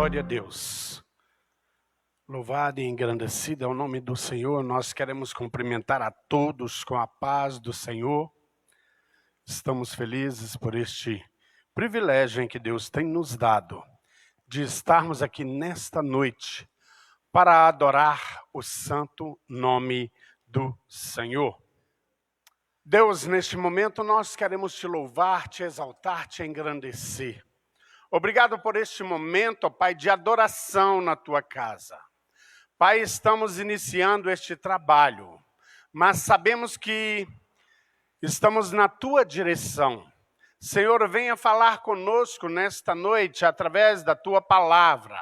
Glória a Deus. Louvado e engrandecido é o nome do Senhor. Nós queremos cumprimentar a todos com a paz do Senhor. Estamos felizes por este privilégio em que Deus tem nos dado de estarmos aqui nesta noite para adorar o santo nome do Senhor. Deus, neste momento nós queremos te louvar, te exaltar, te engrandecer. Obrigado por este momento, Pai, de adoração na tua casa. Pai, estamos iniciando este trabalho, mas sabemos que estamos na tua direção. Senhor, venha falar conosco nesta noite através da tua palavra.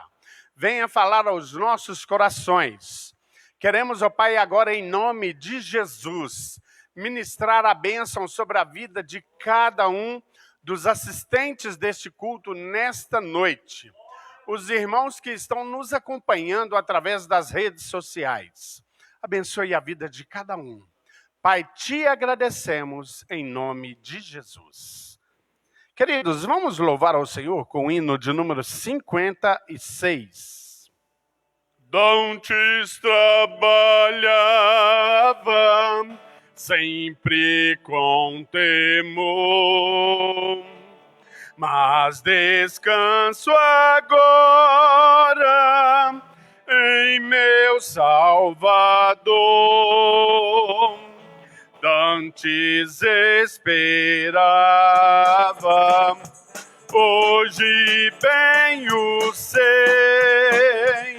Venha falar aos nossos corações. Queremos, ó Pai, agora em nome de Jesus, ministrar a bênção sobre a vida de cada um dos assistentes deste culto nesta noite. Os irmãos que estão nos acompanhando através das redes sociais. Abençoe a vida de cada um. Pai, te agradecemos em nome de Jesus. Queridos, vamos louvar ao Senhor com o hino de número 56. Dantes trabalhava sempre com temor, mas descanso agora em meu Salvador. Dantes esperava, hoje bem o sei,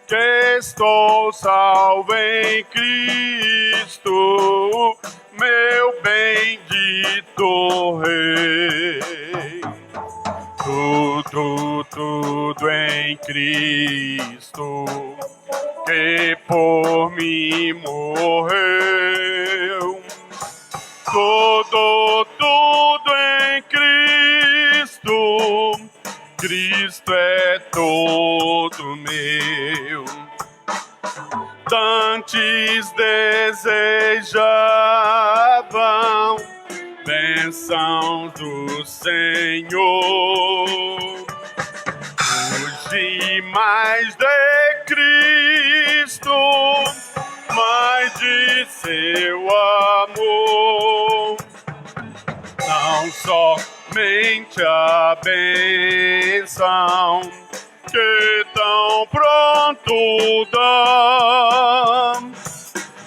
que estou salvo em Cristo, meu bendito Rei. Tudo em Cristo, que por mim morreu. Tudo em Cristo, Cristo é todo meu. Dantes desejavam bênçãos do Senhor, hoje mais de Cristo, mais de seu amor. Não somente a bênção que tão pronto dá,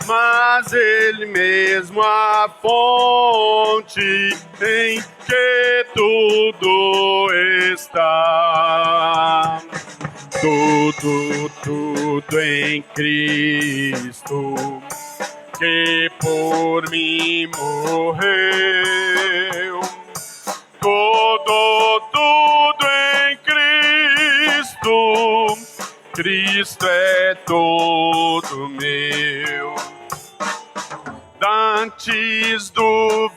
mas Ele mesmo a fonte em que tudo está. Tudo em Cristo, que por mim morreu. Tudo em Cristo, Cristo é todo meu. Dantes duvidava,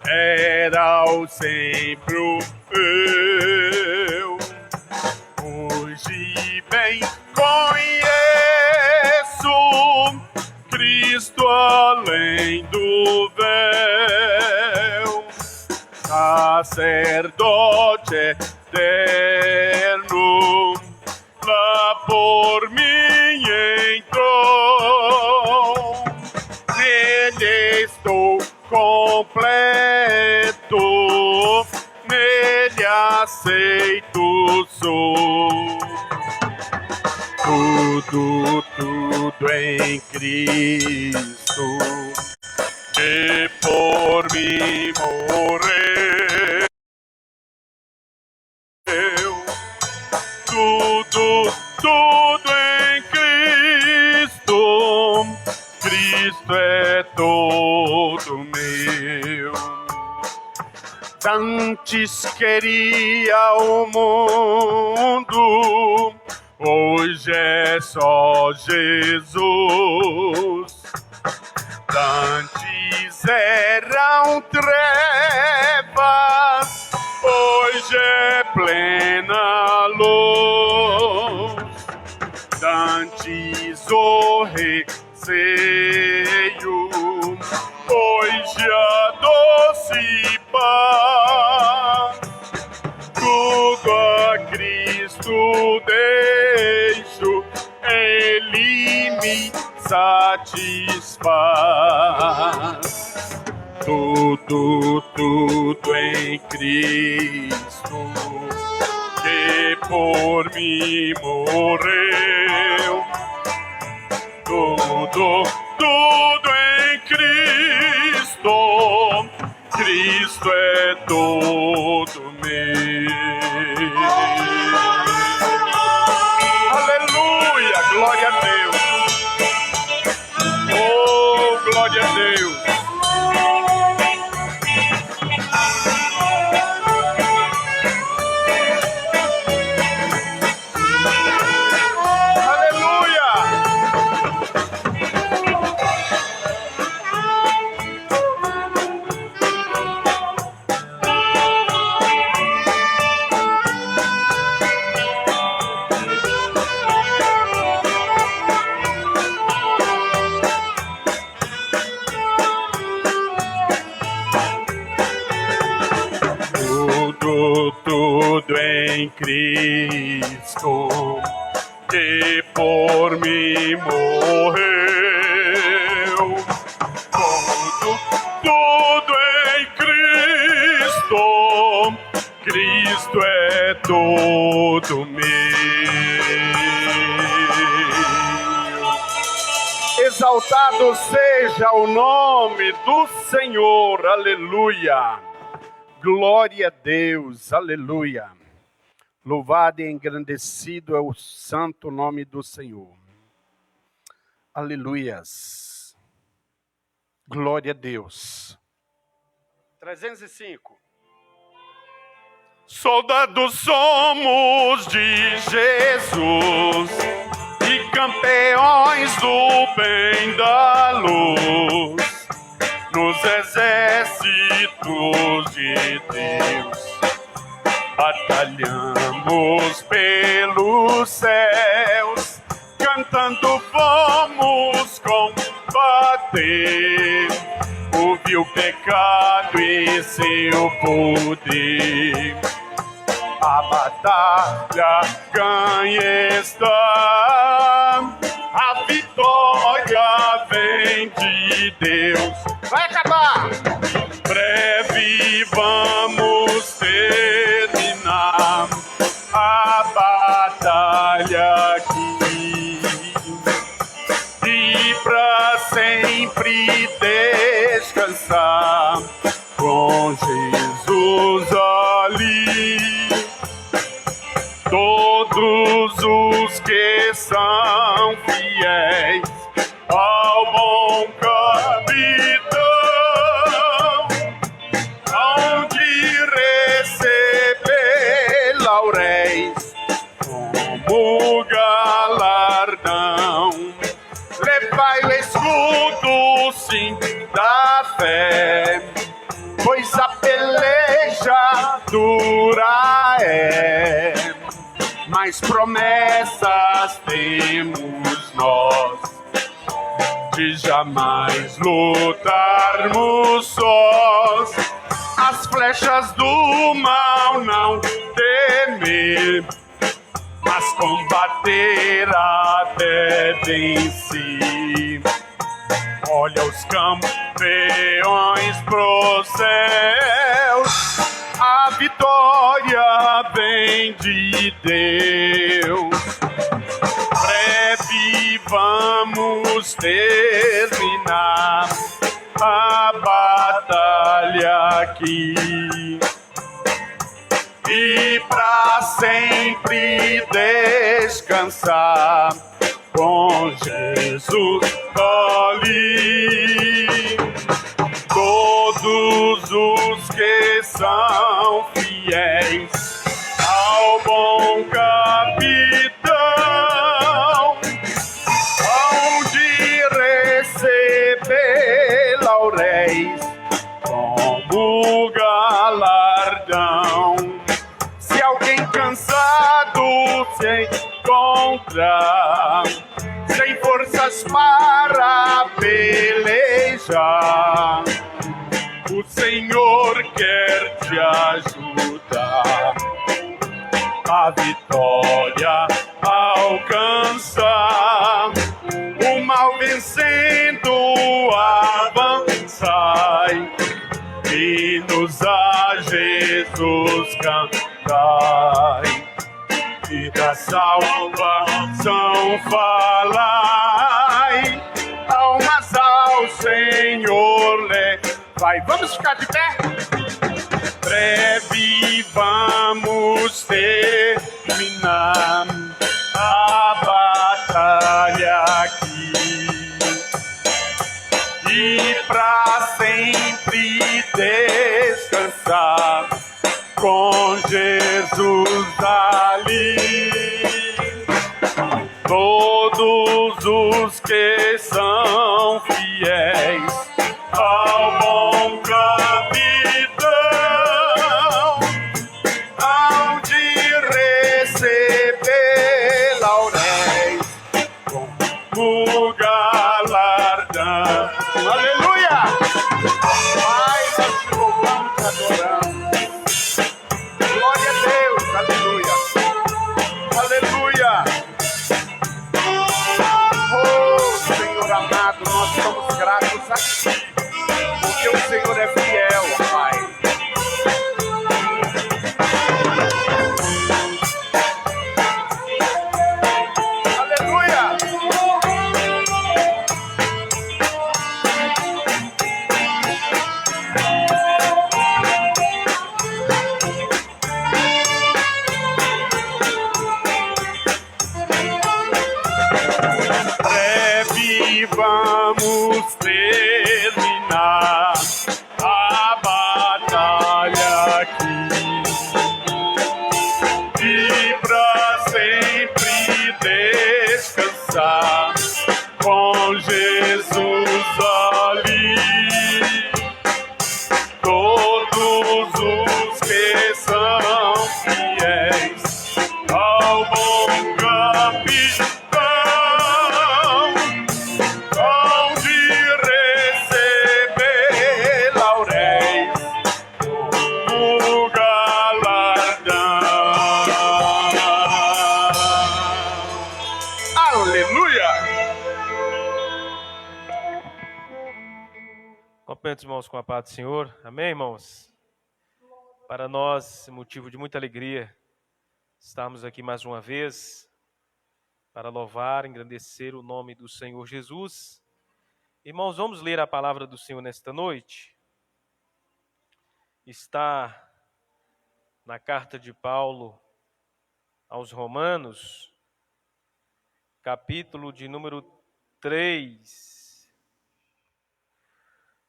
era o sempre o eu. Hoje bem conheço Cristo além do véu, sacerdote eterno, lá por mim entrou. Nele estou completo, nele aceito sou. Tudo em Cristo, que por mim morreu. Tudo em Cristo, Cristo é todo meu. Dantes queria o mundo, hoje é só Jesus. Dantes eram trevas, hoje é plena luz. Dantes o receio, hoje a doce paz. deixo, Ele me satisfaz. Tudo em Cristo, que por mim morreu. Tudo em Cristo, Cristo é todo meu. Aleluia, glória a Deus. Oh, glória a Deus. Tudo em Cristo, que por mim morreu. Tudo em Cristo, Cristo é todo meu. Exaltado seja o nome do Senhor, aleluia. Glória a Deus, aleluia. Louvado e engrandecido é o santo nome do Senhor. Aleluias. Glória a Deus. 305. Soldados somos de Jesus e campeões do bem da luz. Nos exércitos de Deus, batalhamos pelos céus, cantando vamos combater o vil pecado e seu poder. A batalha ganha está, a vitória vem de Deus. Vai acabar! Breve vamos terminar a batalha aqui e pra sempre descansar com Jesus ali. Todos os que são fiéis ao bom capitão hão de receber lauréis como galardão. Levai o escudo, sim, da fé, pois a peleja dura é, mas promessas temos nós de jamais lutarmos sós. As flechas do mal não temer, mas combater até vencer. Olha os campeões pros céus, a vitória vem de Deus. Breve vamos terminar a batalha aqui e pra sempre descansar com Jesus ali. Todos os que são fiéis ao bom capitão hão de receber lauréis como galardão. Se alguém cansado se encontrar sem forças para pelejar, o Senhor quer te ajudar. a vitória alcançar. O mal vencendo, avançai, hinos a Jesus cantai, e da salvação falai, almas ao Senhor levai. Vamos ficar de pé? Breve vamos terminar a batalha aqui, e pra sempre descansar com Jesus ali. Todos os que são fiéis ao bom capitão hão de receber lauréis como galardão. Aleluia! Pai, nós te louvamos e adoramos. Glória a Deus, aleluia. Aleluia. Oh, Senhor amado, nós somos gratos a Ti, porque o Senhor é fiel, Pai. Aleluia. Breve vamos terminar a batalha aqui, e pra sempre descansar com Jesus ali. Todos os que são fiéis ao bom capitão hão de receber lauréis como galardão. Aleluia! Cumprimento os irmãos com a paz do Senhor. Amém, irmãos? Para nós, motivo de muita alegria, estarmos aqui mais uma vez para louvar, engrandecer o nome do Senhor Jesus. Irmãos, vamos ler a palavra do Senhor nesta noite. Está na carta de Paulo aos Romanos, capítulo de número 3,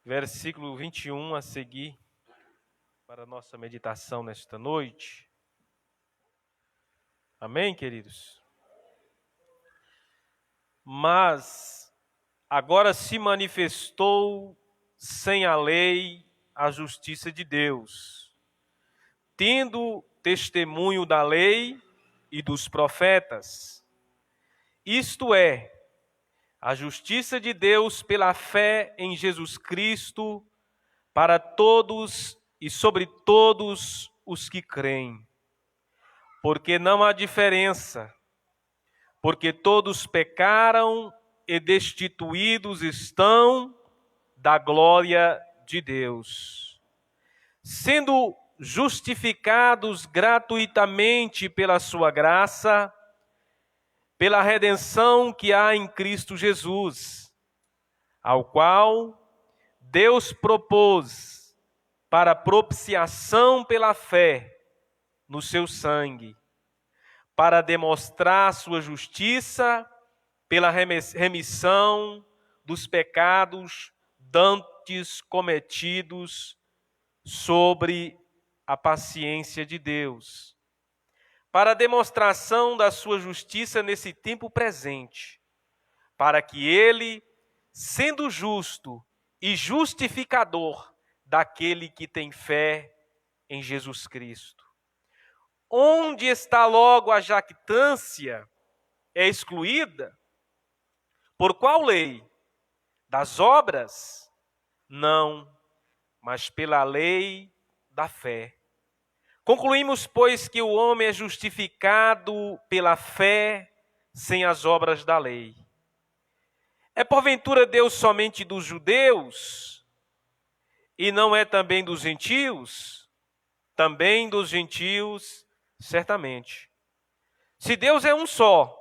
versículo 21 a seguir, para a nossa meditação nesta noite. Amém, queridos? Mas agora se manifestou sem a lei a justiça de Deus, tendo testemunho da lei e dos profetas, isto é, a justiça de Deus pela fé em Jesus Cristo, para todos e sobre todos os que creem. Porque não há diferença, porque todos pecaram e destituídos estão da glória de Deus, sendo justificados gratuitamente pela sua graça, pela redenção que há em Cristo Jesus, ao qual Deus propôs para propiciação pela fé no seu sangue, para demonstrar sua justiça pela remissão dos pecados dantes cometidos sobre a paciência de Deus, para a demonstração da sua justiça nesse tempo presente, para que ele, sendo justo e justificador daquele que tem fé em Jesus Cristo. Onde está logo a jactância? É excluída? Por qual lei? Das obras? Não, mas pela lei da fé. Concluímos, pois, que o homem é justificado pela fé sem as obras da lei. É porventura Deus somente dos judeus? E não é também dos gentios? Também dos gentios, certamente. Se Deus é um só,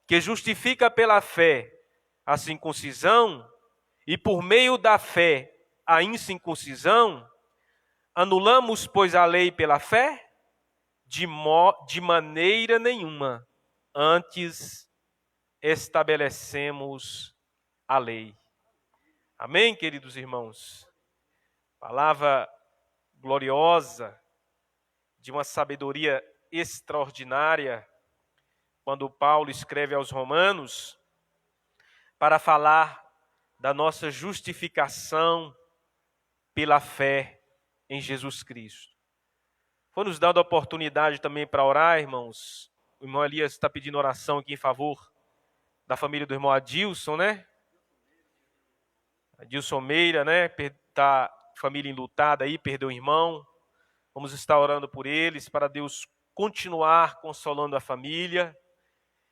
que justifica pela fé a circuncisão, e por meio da fé a incircuncisão, anulamos, pois, a lei pela fé? De maneira nenhuma. Antes, estabelecemos a lei. Amém, queridos irmãos? Palavra gloriosa, de uma sabedoria extraordinária, quando Paulo escreve aos Romanos, para falar da nossa justificação pela fé em Jesus Cristo. Foi nos dado a oportunidade também para orar, irmãos. O irmão Elias está pedindo oração aqui em favor da família do irmão Adilson, né? Adilson Meira, né? Está família enlutada aí, perdeu o irmão. Vamos estar orando por eles, para Deus continuar consolando a família.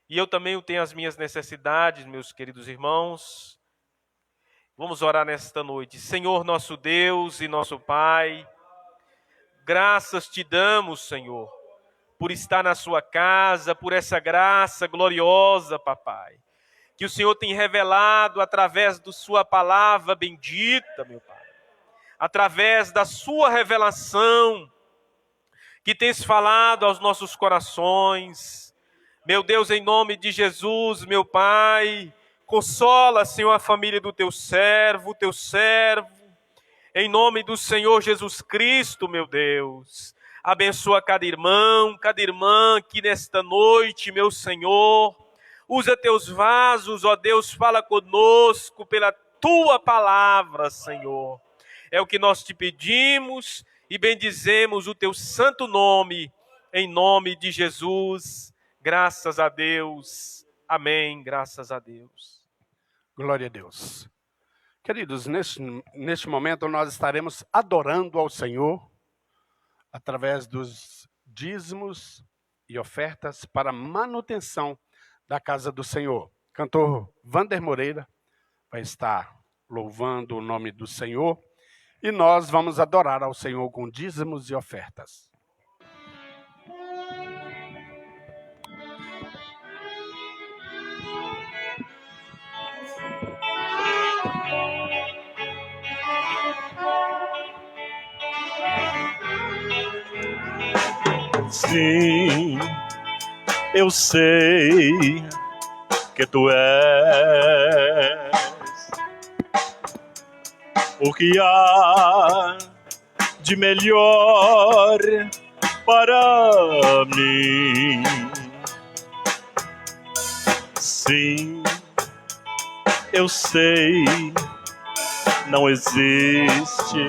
E eu também tenho as minhas necessidades, meus queridos irmãos. Vamos orar nesta noite. Senhor, nosso Deus e nosso Pai, graças te damos, Senhor, por estar na sua casa, por essa graça gloriosa, papai, que o Senhor tem revelado através da sua palavra bendita, meu Pai, através da sua revelação, que tens falado aos nossos corações. Meu Deus, em nome de Jesus, meu Pai, consola, Senhor, a família do teu servo, em nome do Senhor Jesus Cristo, meu Deus. Abençoa cada irmã que nesta noite, meu Senhor, usa teus vasos, ó Deus, fala conosco pela tua palavra, Senhor. É o que nós te pedimos e bendizemos o teu santo nome, em nome de Jesus. Graças a Deus. Amém. Graças a Deus. Glória a Deus. Queridos, neste momento nós estaremos adorando ao Senhor através dos dízimos e ofertas para manutenção da casa do Senhor. Cantor Vander Moreira vai estar louvando o nome do Senhor e nós vamos adorar ao Senhor com dízimos e ofertas. Sim, eu sei que tu és o que há de melhor para mim. Sim, eu sei, não existe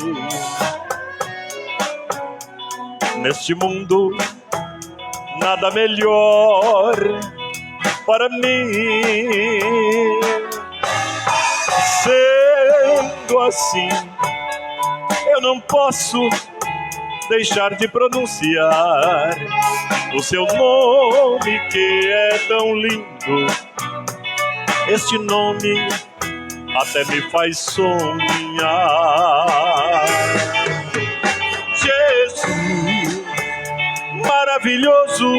neste mundo nada melhor para mim. Sendo assim, eu não posso deixar de pronunciar o seu nome, que é tão lindo. Este nome até me faz sonhar. Jesus, maravilhoso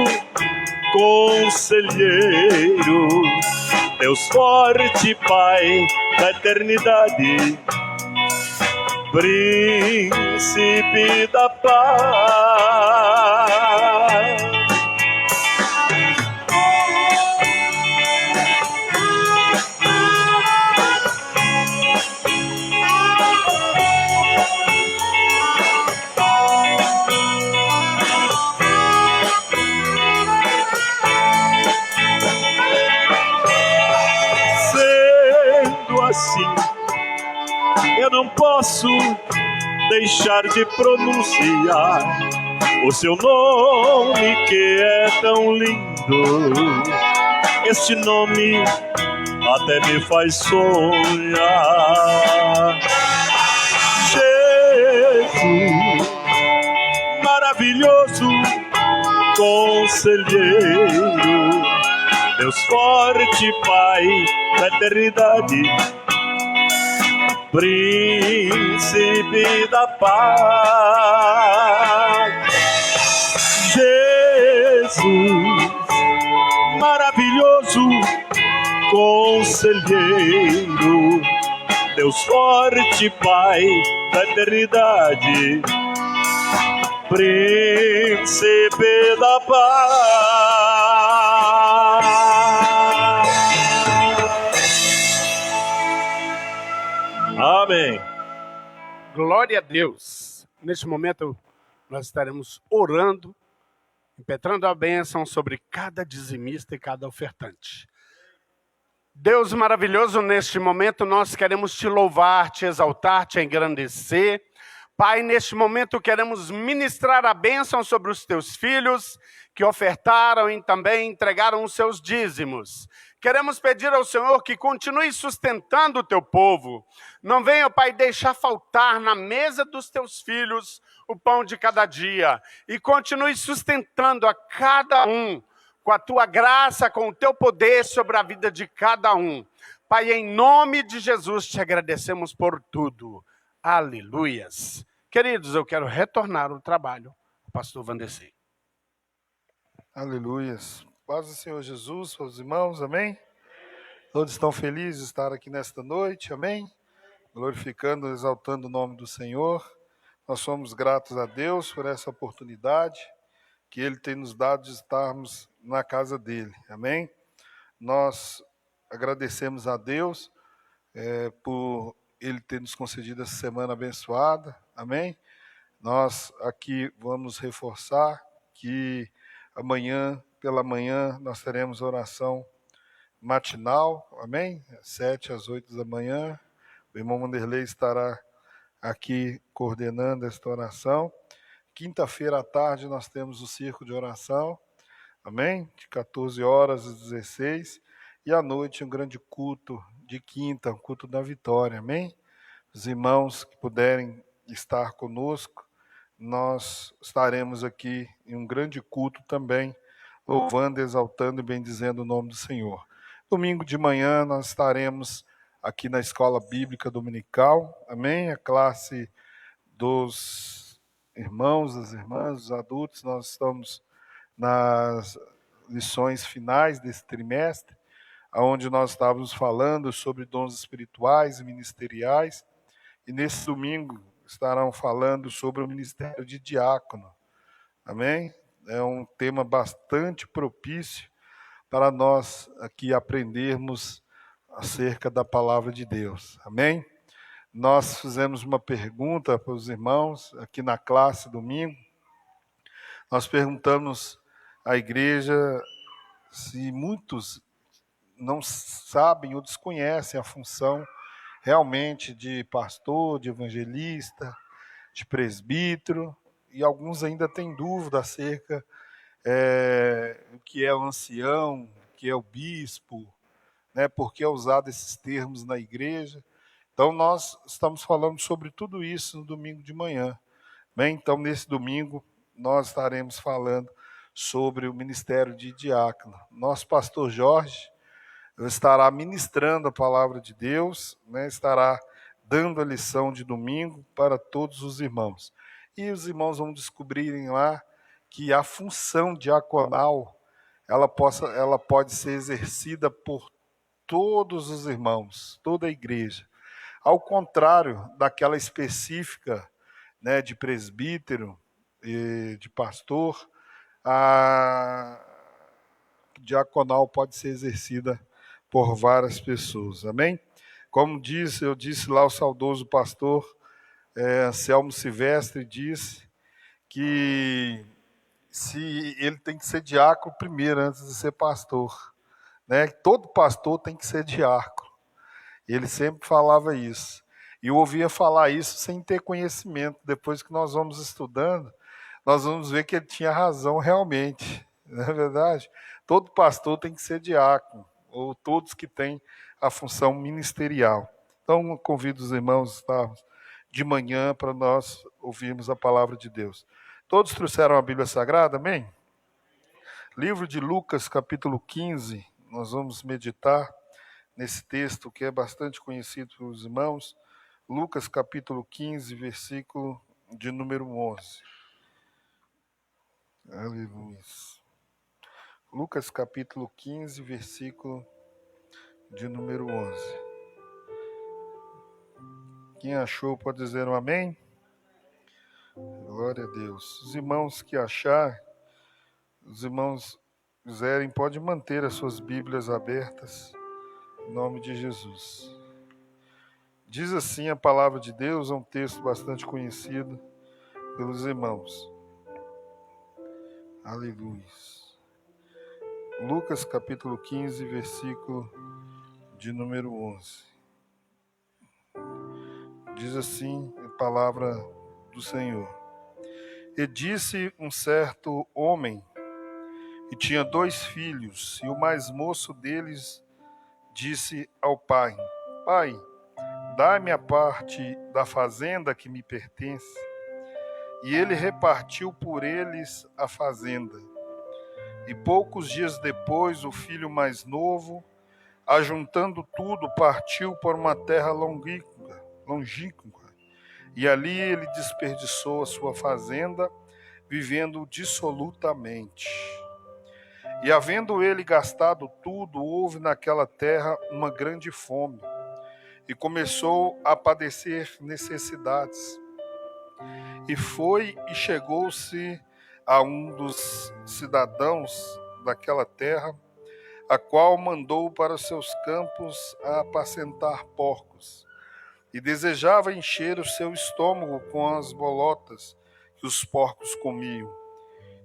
conselheiro, Deus forte, Pai da eternidade, príncipe da paz. Assim, eu não posso deixar de pronunciar o seu nome, que é tão lindo. Este nome até me faz sonhar. Jesus, maravilhoso maravilhoso conselheiro, Deus forte, Pai da eternidade, príncipe da paz. Jesus, maravilhoso conselheiro, Deus forte, Pai da eternidade, príncipe da paz. Amém. Glória a Deus. Neste momento, nós estaremos orando, impetrando a bênção sobre cada dizimista e cada ofertante. Deus maravilhoso, neste momento nós queremos te louvar, te exaltar, te engrandecer. Pai, neste momento queremos ministrar a bênção sobre os teus filhos que ofertaram e também entregaram os seus dízimos. Queremos pedir ao Senhor que continue sustentando o teu povo. Não venha, Pai, deixar faltar na mesa dos teus filhos o pão de cada dia. E continue sustentando a cada um com a tua graça, com o teu poder sobre a vida de cada um. Pai, em nome de Jesus, te agradecemos por tudo. Aleluias. Queridos, eu quero retornar ao trabalho. O pastor Vandeci. Aleluias. Paz do Senhor Jesus, para os irmãos, amém? Todos estão felizes de estar aqui nesta noite, amém? Glorificando, exaltando o nome do Senhor. Nós somos gratos a Deus por essa oportunidade que Ele tem nos dado de estarmos na casa dEle, amém? Nós agradecemos a Deus por Ele ter nos concedido essa semana abençoada, amém? Nós aqui vamos reforçar que amanhã, pela manhã, nós teremos oração matinal, amém? Às 7 às 8 da manhã. O irmão Wanderlei estará aqui coordenando esta oração. Quinta-feira à tarde nós temos o circo de oração, amém? De 14 horas às 16. E à noite um grande culto de quinta, um culto da vitória, amém? Os irmãos que puderem estar conosco, nós estaremos aqui em um grande culto também, louvando, exaltando e bendizendo o nome do Senhor. Domingo de manhã nós estaremos aqui na Escola Bíblica Dominical, amém? A classe dos irmãos, das irmãs, dos adultos, nós estamos nas lições finais desse trimestre, onde nós estávamos falando sobre dons espirituais e ministeriais, e nesse domingo estarão falando sobre o ministério de diácono, amém? É um tema bastante propício para nós aqui aprendermos acerca da palavra de Deus, amém? Nós fizemos uma pergunta para os irmãos aqui na classe domingo. Nós perguntamos à igreja se muitos não sabem ou desconhecem a função realmente de pastor, de evangelista, de presbítero, e alguns ainda têm dúvida acerca do que é o ancião, o que é o bispo, né, por que é usado esses termos na igreja. Então nós estamos falando sobre tudo isso no domingo de manhã. Bem, então nesse domingo nós estaremos falando sobre o ministério de diácono. Nosso pastor Jorge estará ministrando a palavra de Deus, né, estará dando a lição de domingo para todos os irmãos. E os irmãos vão descobrirem lá que a função diaconal, ela pode ser exercida por todos os irmãos, toda a igreja. Ao contrário daquela específica, né, de presbítero e de pastor, a diaconal pode ser exercida por várias pessoas, amém? Como eu disse lá o saudoso pastor Anselmo Silvestre disse que ele tem que ser diácono primeiro antes de ser pastor, né? Todo pastor tem que ser diácono. Ele sempre falava isso. E eu ouvia falar isso sem ter conhecimento. Depois que nós vamos estudando, nós vamos ver que ele tinha razão realmente. Não é verdade? Todo pastor tem que ser diácono, ou todos que têm a função ministerial. Então, convido os irmãos a estarmos de manhã para nós ouvirmos a palavra de Deus. Todos trouxeram a Bíblia Sagrada, amém? Livro de Lucas, capítulo 15, nós vamos meditar nesse texto que é bastante conhecido pelos irmãos. Lucas, capítulo 15, versículo de número 11. Aleluia. Lucas, capítulo 15, versículo de número 11. Quem achou pode dizer um amém? Glória a Deus. Os irmãos que achar, os irmãos quiserem, pode manter as suas Bíblias abertas, em nome de Jesus. Diz assim a palavra de Deus, é um texto bastante conhecido pelos irmãos. Aleluia. Lucas capítulo 15, versículo de número 11. Diz assim a palavra do Senhor. E disse um certo homem, e tinha 2 filhos, e o mais moço deles disse ao pai: Pai, dá-me a parte da fazenda que me pertence. E ele repartiu por eles a fazenda. E poucos dias depois, o filho mais novo, ajuntando tudo, partiu para uma terra longínqua, e ali ele desperdiçou a sua fazenda, vivendo dissolutamente. E havendo ele gastado tudo, houve naquela terra uma grande fome, e começou a padecer necessidades. E foi e chegou-se a um dos cidadãos daquela terra, a qual mandou para os seus campos a apacentar porcos, e desejava encher o seu estômago com as bolotas que os porcos comiam,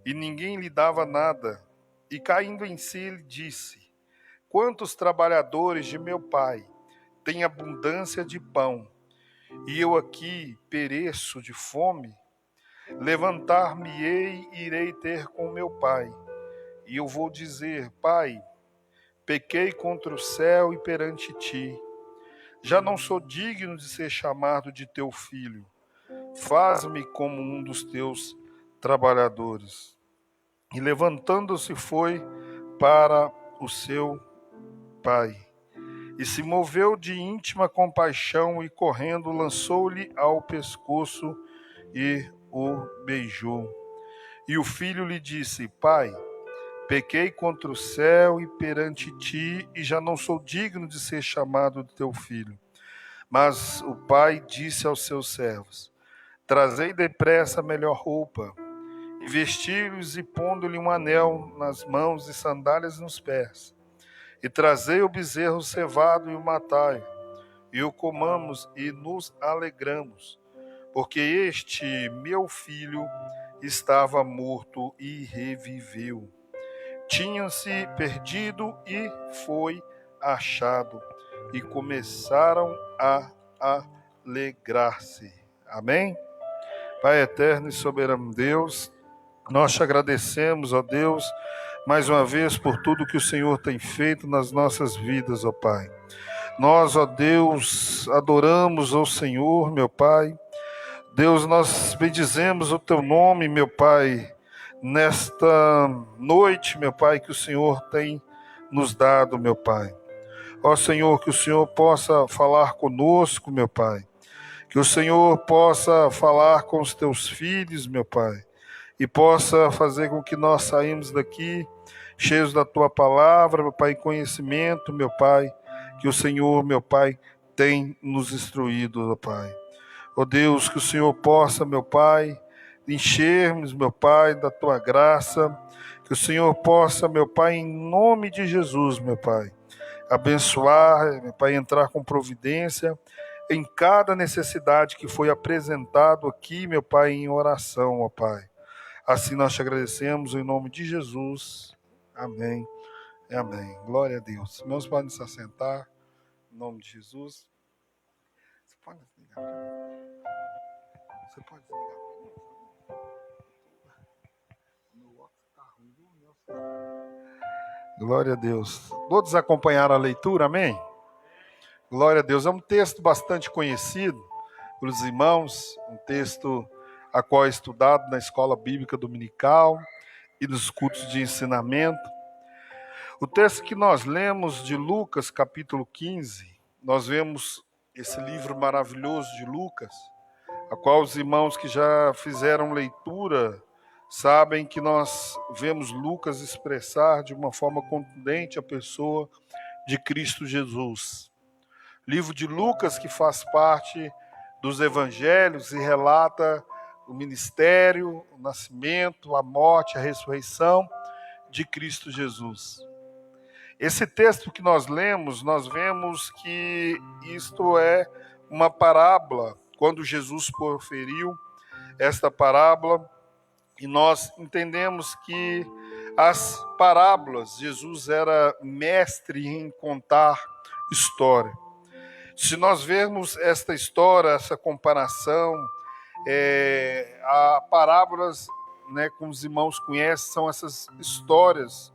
e ninguém lhe dava nada. E caindo em si, ele disse: Quantos trabalhadores de meu pai têm abundância de pão, e eu aqui pereço de fome? Levantar-me-ei e irei ter com meu pai, e eu vou dizer: Pai, pequei contra o céu e perante ti. Já não sou digno de ser chamado de teu filho. Faz-me como um dos teus trabalhadores. E levantando-se foi para o seu pai. E se moveu de íntima compaixão e correndo lançou-lhe ao pescoço e o beijou. E o filho lhe disse: Pai, pequei contra o céu e perante ti, e já não sou digno de ser chamado de teu filho. Mas o pai disse aos seus servos: Trazei depressa a melhor roupa, e vesti-los, e pondo-lhe um anel nas mãos e sandálias nos pés. E trazei o bezerro cevado e o matai, e o comamos e nos alegramos, porque este meu filho estava morto e reviveu. Tinham-se perdido e foi achado, e começaram a alegrar-se. Amém? Pai eterno e soberano Deus, nós te agradecemos, ó Deus, mais uma vez por tudo que o Senhor tem feito nas nossas vidas, ó Pai. Nós, ó Deus, adoramos ao Senhor, meu Pai. Deus, nós bendizemos o teu nome, meu Pai, nesta noite, meu Pai, que o Senhor tem nos dado, meu Pai. Ó Senhor, que o Senhor possa falar conosco, meu Pai. Que o Senhor possa falar com os teus filhos, meu Pai. E possa fazer com que nós saímos daqui cheios da tua palavra, meu Pai, em conhecimento, meu Pai, que o Senhor, meu Pai, tem nos instruído, meu Pai. Ó Deus, que o Senhor possa, meu Pai, enchermos, meu Pai, da tua graça, que o Senhor possa, meu Pai, em nome de Jesus, meu Pai, abençoar, meu Pai, entrar com providência em cada necessidade que foi apresentado aqui, meu Pai, em oração, ó Pai. Assim nós te agradecemos em nome de Jesus. Amém. Amém. Glória a Deus. Irmãos, podem se assentar em nome de Jesus. Você pode desligar para mim? Você pode desligar para mim? Meu óculos está ruim. Glória a Deus. Todos acompanharam a leitura, amém? Glória a Deus. É um texto bastante conhecido pelos irmãos, um texto a qual é estudado na escola bíblica dominical e nos cultos de ensinamento. O texto que nós lemos de Lucas, capítulo 15, nós vemos esse livro maravilhoso de Lucas, a qual os irmãos que já fizeram leitura sabem que nós vemos Lucas expressar de uma forma contundente a pessoa de Cristo Jesus. Livro de Lucas que faz parte dos evangelhos e relata o ministério, o nascimento, a morte, a ressurreição de Cristo Jesus. Esse texto que nós lemos, nós vemos que isto é uma parábola, quando Jesus proferiu esta parábola, e nós entendemos que as parábolas, Jesus era mestre em contar história. Se nós vermos esta história, essa comparação, a parábolas, né, como os irmãos conhecem, são essas histórias,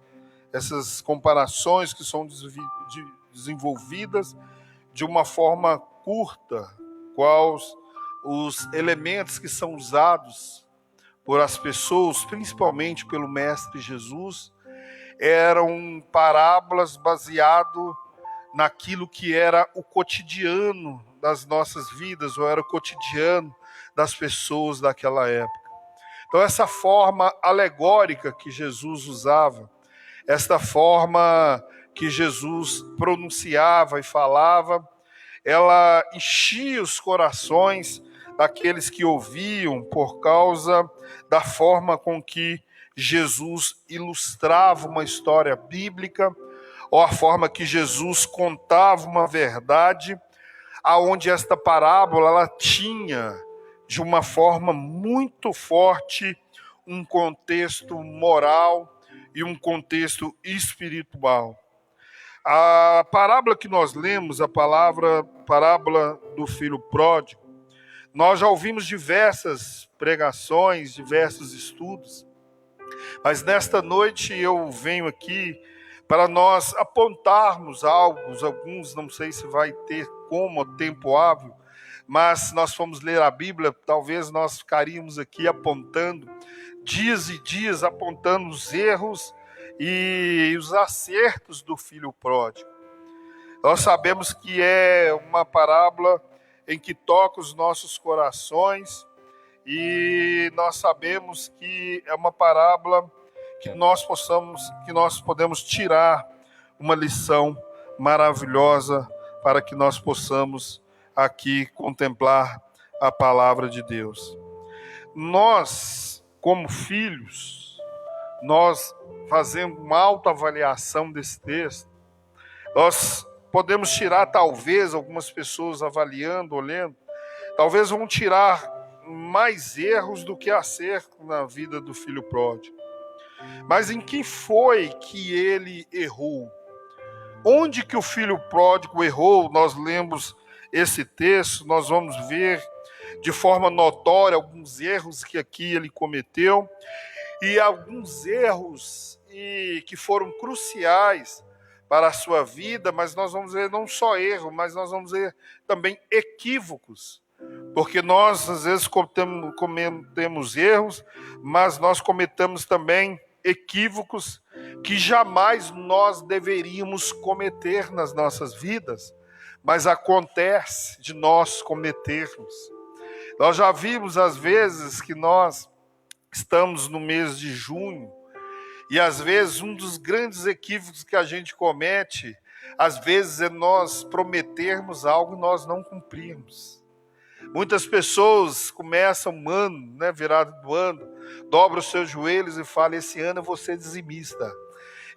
essas comparações que são desenvolvidas de uma forma curta, quais os elementos que são usados por as pessoas, principalmente pelo Mestre Jesus, eram parábolas baseadas naquilo que era o cotidiano das nossas vidas, ou era o cotidiano das pessoas daquela época. Então, essa forma alegórica que Jesus usava, esta forma que Jesus pronunciava e falava, ela enchia os corações daqueles que ouviam por causa da forma com que Jesus ilustrava uma história bíblica, ou a forma que Jesus contava uma verdade, aonde esta parábola ela tinha, de uma forma muito forte, um contexto moral e um contexto espiritual. A parábola que nós lemos, a parábola do filho pródigo, nós já ouvimos diversas pregações, diversos estudos, mas nesta noite eu venho aqui para nós apontarmos alguns, não sei se vai ter como tempo hábil, mas se nós formos ler a Bíblia, talvez nós ficaríamos aqui apontando, dias e dias apontando os erros e os acertos do filho pródigo. Nós sabemos que é uma parábola em que toca os nossos corações, e nós sabemos que é uma parábola que nós podemos tirar uma lição maravilhosa para que nós possamos aqui contemplar a palavra de Deus. Nós, como filhos, nós fazendo uma autoavaliação desse texto, nós podemos tirar, talvez, algumas pessoas avaliando, olhando, talvez vão tirar mais erros do que acerto na vida do filho pródigo. Mas em que foi que ele errou? Onde que o filho pródigo errou? Nós lemos esse texto, nós vamos ver de forma notória alguns erros que aqui ele cometeu, e alguns erros que foram cruciais para a sua vida, mas nós vamos ver não só erro, mas nós vamos ver também equívocos, porque nós às vezes cometemos erros, mas nós cometemos também equívocos que jamais nós deveríamos cometer nas nossas vidas, mas acontece de nós cometermos. Nós já vimos às vezes que nós estamos no mês de junho, e às vezes um dos grandes equívocos que a gente comete, às vezes é nós prometermos algo e nós não cumprirmos. Muitas pessoas começam um ano, virado do ano, dobram os seus joelhos e falam: esse ano eu vou ser dizimista,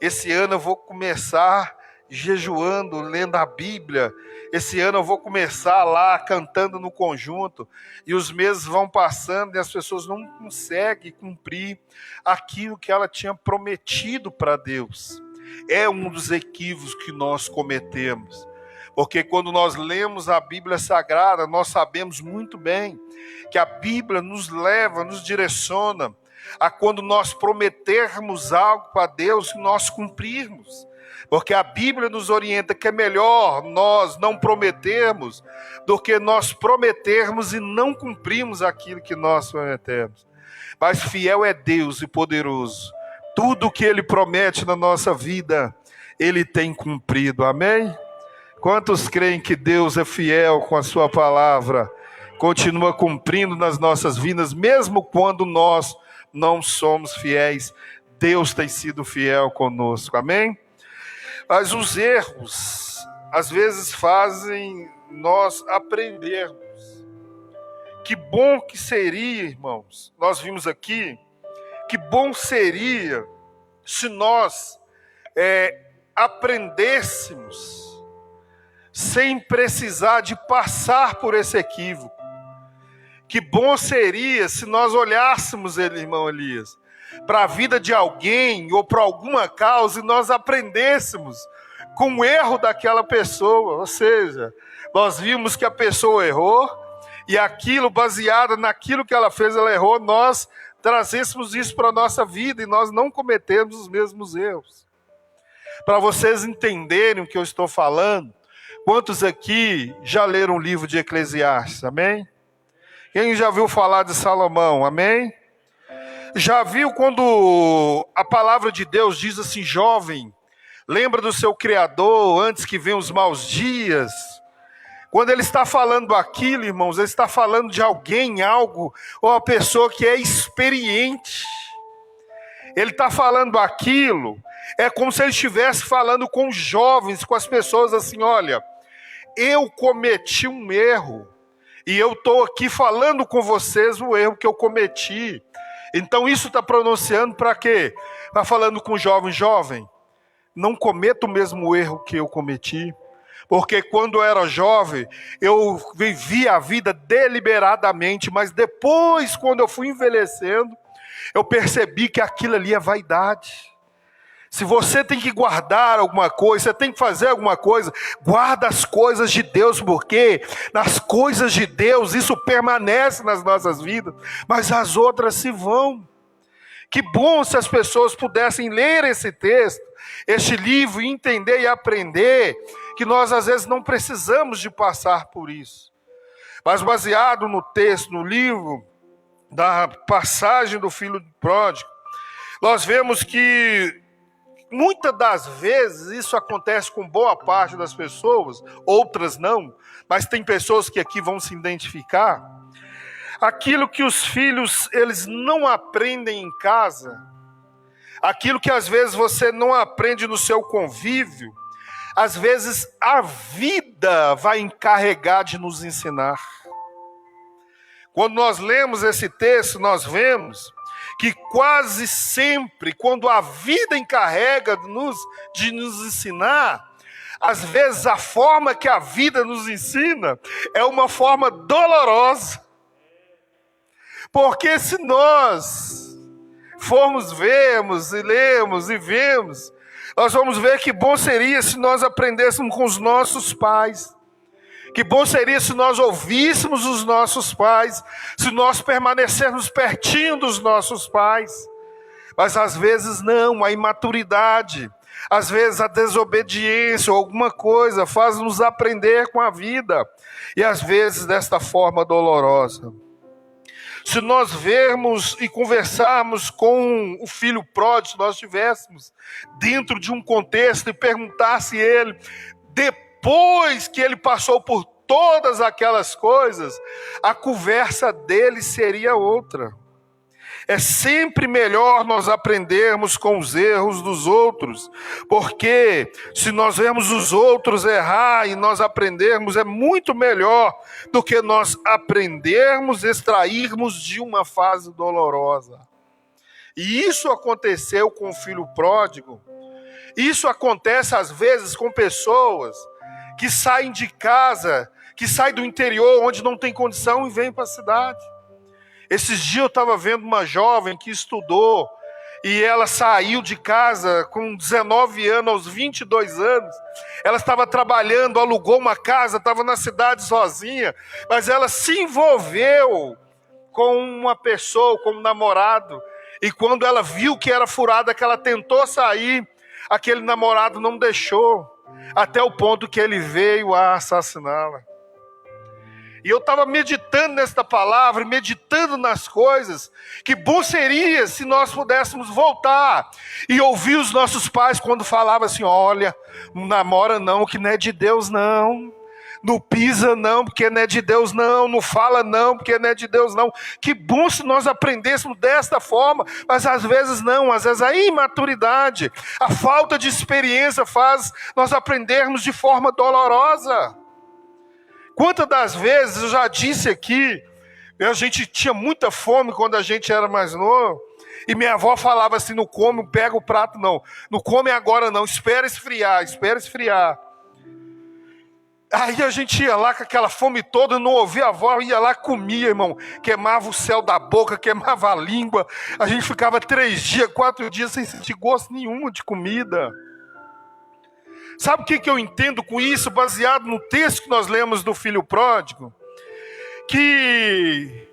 esse ano eu vou começar jejuando, lendo a Bíblia, esse ano eu vou começar lá cantando no conjunto, e os meses vão passando e as pessoas não conseguem cumprir aquilo que ela tinha prometido para Deus. É um dos equívocos que nós cometemos, porque quando nós lemos a Bíblia Sagrada, nós sabemos muito bem que a Bíblia nos leva, nos direciona a quando nós prometermos algo para Deus, nós cumprirmos. Porque a Bíblia nos orienta que é melhor nós não prometermos do que nós prometermos e não cumprirmos aquilo que nós prometemos. Mas fiel é Deus e poderoso. Tudo que Ele promete na nossa vida, Ele tem cumprido. Amém? Quantos creem que Deus é fiel com a sua palavra? Continua cumprindo nas nossas vidas, mesmo quando nós não somos fiéis. Deus tem sido fiel conosco. Amém? Mas os erros, às vezes, fazem nós aprendermos. Que bom que seria, irmãos, nós vimos aqui, que bom seria se nós aprendêssemos sem precisar de passar por esse equívoco. Que bom seria se nós olhássemos, irmão Elias, para a vida de alguém ou para alguma causa e nós aprendêssemos com o erro daquela pessoa. Ou seja, nós vimos que a pessoa errou e aquilo, baseado naquilo que ela fez, ela errou, nós trazêssemos isso para a nossa vida e nós não cometemos os mesmos erros. Para vocês entenderem o que eu estou falando, quantos aqui já leram o livro de Eclesiastes? Amém? Quem já viu falar de Salomão? Amém? Já viu quando a palavra de Deus diz assim: jovem, lembra do seu Criador antes que venham os maus dias? Quando ele está falando aquilo, irmãos, ele está falando de alguém, algo, ou uma pessoa que é experiente. Ele está falando aquilo, é como se ele estivesse falando com os jovens, com as pessoas assim: olha, eu cometi um erro, e eu estou aqui falando com vocês o erro que eu cometi. Então isso está pronunciando para quê? Está falando com o jovem: jovem, não cometa o mesmo erro que eu cometi. Porque quando eu era jovem, eu vivi a vida deliberadamente, mas depois, quando eu fui envelhecendo, eu percebi que aquilo ali é vaidade. Se você tem que guardar alguma coisa, você tem que fazer alguma coisa, guarda as coisas de Deus, porque nas coisas de Deus isso permanece nas nossas vidas, mas as outras se vão. Que bom se as pessoas pudessem ler esse texto, este livro, e entender e aprender que nós às vezes não precisamos de passar por isso. Mas baseado no texto, no livro, da passagem do filho pródigo, nós vemos que muitas das vezes isso acontece com boa parte das pessoas, outras não, mas tem pessoas que aqui vão se identificar. Aquilo que os filhos, eles não aprendem em casa, aquilo que às vezes você não aprende no seu convívio, às vezes a vida vai encarregar de nos ensinar. Quando nós lemos esse texto, nós vemos que quase sempre, quando a vida encarrega de nos ensinar, às vezes a forma que a vida nos ensina é uma forma dolorosa. Porque se nós formos vermos e lemos e vemos, nós vamos ver que bom seria se nós aprendêssemos com os nossos pais. Que bom seria se nós ouvíssemos os nossos pais, se nós permanecermos pertinho dos nossos pais. Mas às vezes não, a imaturidade, às vezes a desobediência ou alguma coisa faz nos aprender com a vida. E às vezes desta forma dolorosa. Se nós vermos e conversarmos com o filho pródigo, se nós estivéssemos dentro de um contexto e perguntasse ele, depois que ele passou por todas aquelas coisas, a conversa dele seria outra. É sempre melhor nós aprendermos com os erros dos outros, porque se nós vemos os outros errar e nós aprendermos, é muito melhor do que nós aprendermos, extrairmos de uma fase dolorosa. E isso aconteceu com o filho pródigo. Isso acontece às vezes com pessoas que saem de casa, que saem do interior onde não tem condição e vêm para a cidade. Esses dias eu estava vendo uma jovem que estudou e ela saiu de casa com 19 anos, aos 22 anos. Ela estava trabalhando, alugou uma casa, estava na cidade sozinha, mas ela se envolveu com uma pessoa, com um namorado. E quando ela viu que era furada, que ela tentou sair, aquele namorado não deixou, até o ponto que ele veio a assassiná-la. E eu estava meditando nesta palavra, meditando nas coisas, que bom seria se nós pudéssemos voltar e ouvir os nossos pais quando falavam assim: olha, não namora não, que não é de Deus não, não pisa não, porque não é de Deus não, não fala não, porque não é de Deus não. Que bom se nós aprendêssemos desta forma, mas às vezes não, às vezes a imaturidade, a falta de experiência faz nós aprendermos de forma dolorosa. Quantas das vezes eu já disse aqui, a gente tinha muita fome quando a gente era mais novo, e minha avó falava assim: não come, pega o prato não, não come agora não, espera esfriar, espera esfriar. Aí a gente ia lá com aquela fome toda, não ouvia a avó, ia lá, comia, irmão, queimava o céu da boca, queimava a língua, a gente ficava 3 dias, 4 dias sem sentir gosto nenhum de comida. Sabe o que eu entendo com isso, baseado no texto que nós lemos do filho pródigo? Que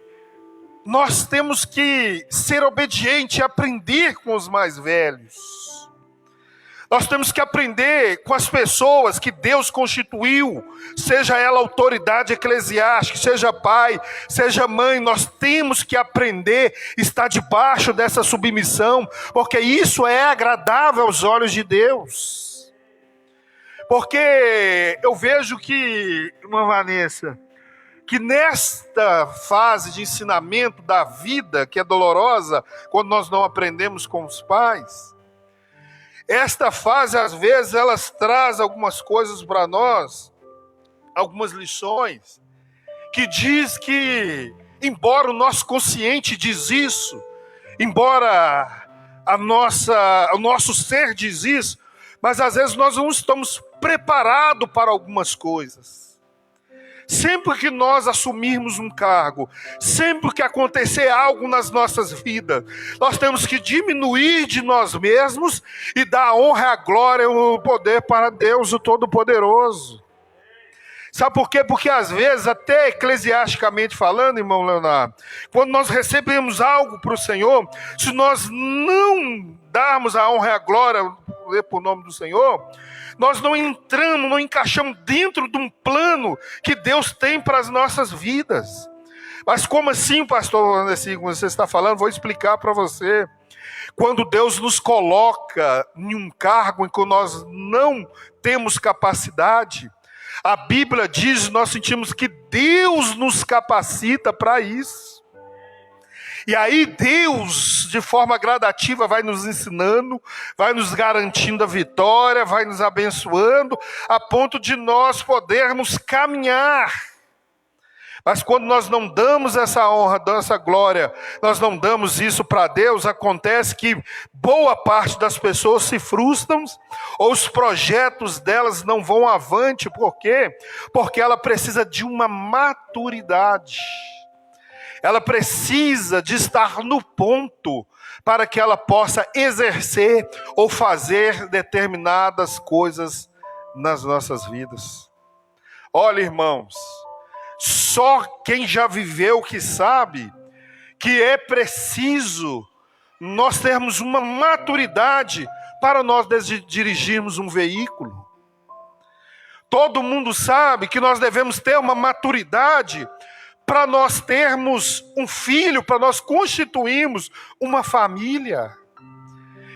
nós temos que ser obedientes e aprender com os mais velhos. Nós temos que aprender com as pessoas que Deus constituiu, seja ela autoridade eclesiástica, seja pai, seja mãe. Nós temos que aprender a estar debaixo dessa submissão, porque isso é agradável aos olhos de Deus. Porque eu vejo que, irmã Vanessa, que nesta fase de ensinamento da vida, que é dolorosa, quando nós não aprendemos com os pais, esta fase, às vezes, elas traz algumas coisas para nós, algumas lições, que diz que, embora o nosso consciente diz isso, embora o nosso ser diz isso, mas às vezes nós não estamos preparados para algumas coisas. Sempre que nós assumirmos um cargo, sempre que acontecer algo nas nossas vidas, nós temos que diminuir de nós mesmos e dar a honra, a glória e o poder para Deus, o Todo-Poderoso. Sabe por quê? Porque às vezes, até eclesiasticamente falando, irmão Leonardo, quando nós recebemos algo para o Senhor, se nós não darmos a honra e a glória por nome do Senhor, nós não entramos, não encaixamos dentro de um plano que Deus tem para as nossas vidas. Mas como assim, pastor, assim, como você está falando, vou explicar para você. Quando Deus nos coloca em um cargo em que nós não temos capacidade, a Bíblia diz, nós sentimos que Deus nos capacita para isso. E aí Deus, de forma gradativa, vai nos ensinando, vai nos garantindo a vitória, vai nos abençoando, a ponto de nós podermos caminhar. Mas quando nós não damos essa honra, essa glória, nós não damos isso para Deus, acontece que boa parte das pessoas se frustram, ou os projetos delas não vão avante. Por quê? Porque ela precisa de uma maturidade. Ela precisa de estar no ponto para que ela possa exercer ou fazer determinadas coisas nas nossas vidas. Olha, irmãos, só quem já viveu que sabe que é preciso nós termos uma maturidade para nós dirigirmos um veículo. Todo mundo sabe que nós devemos ter uma maturidade para nós termos um filho, para nós constituirmos uma família.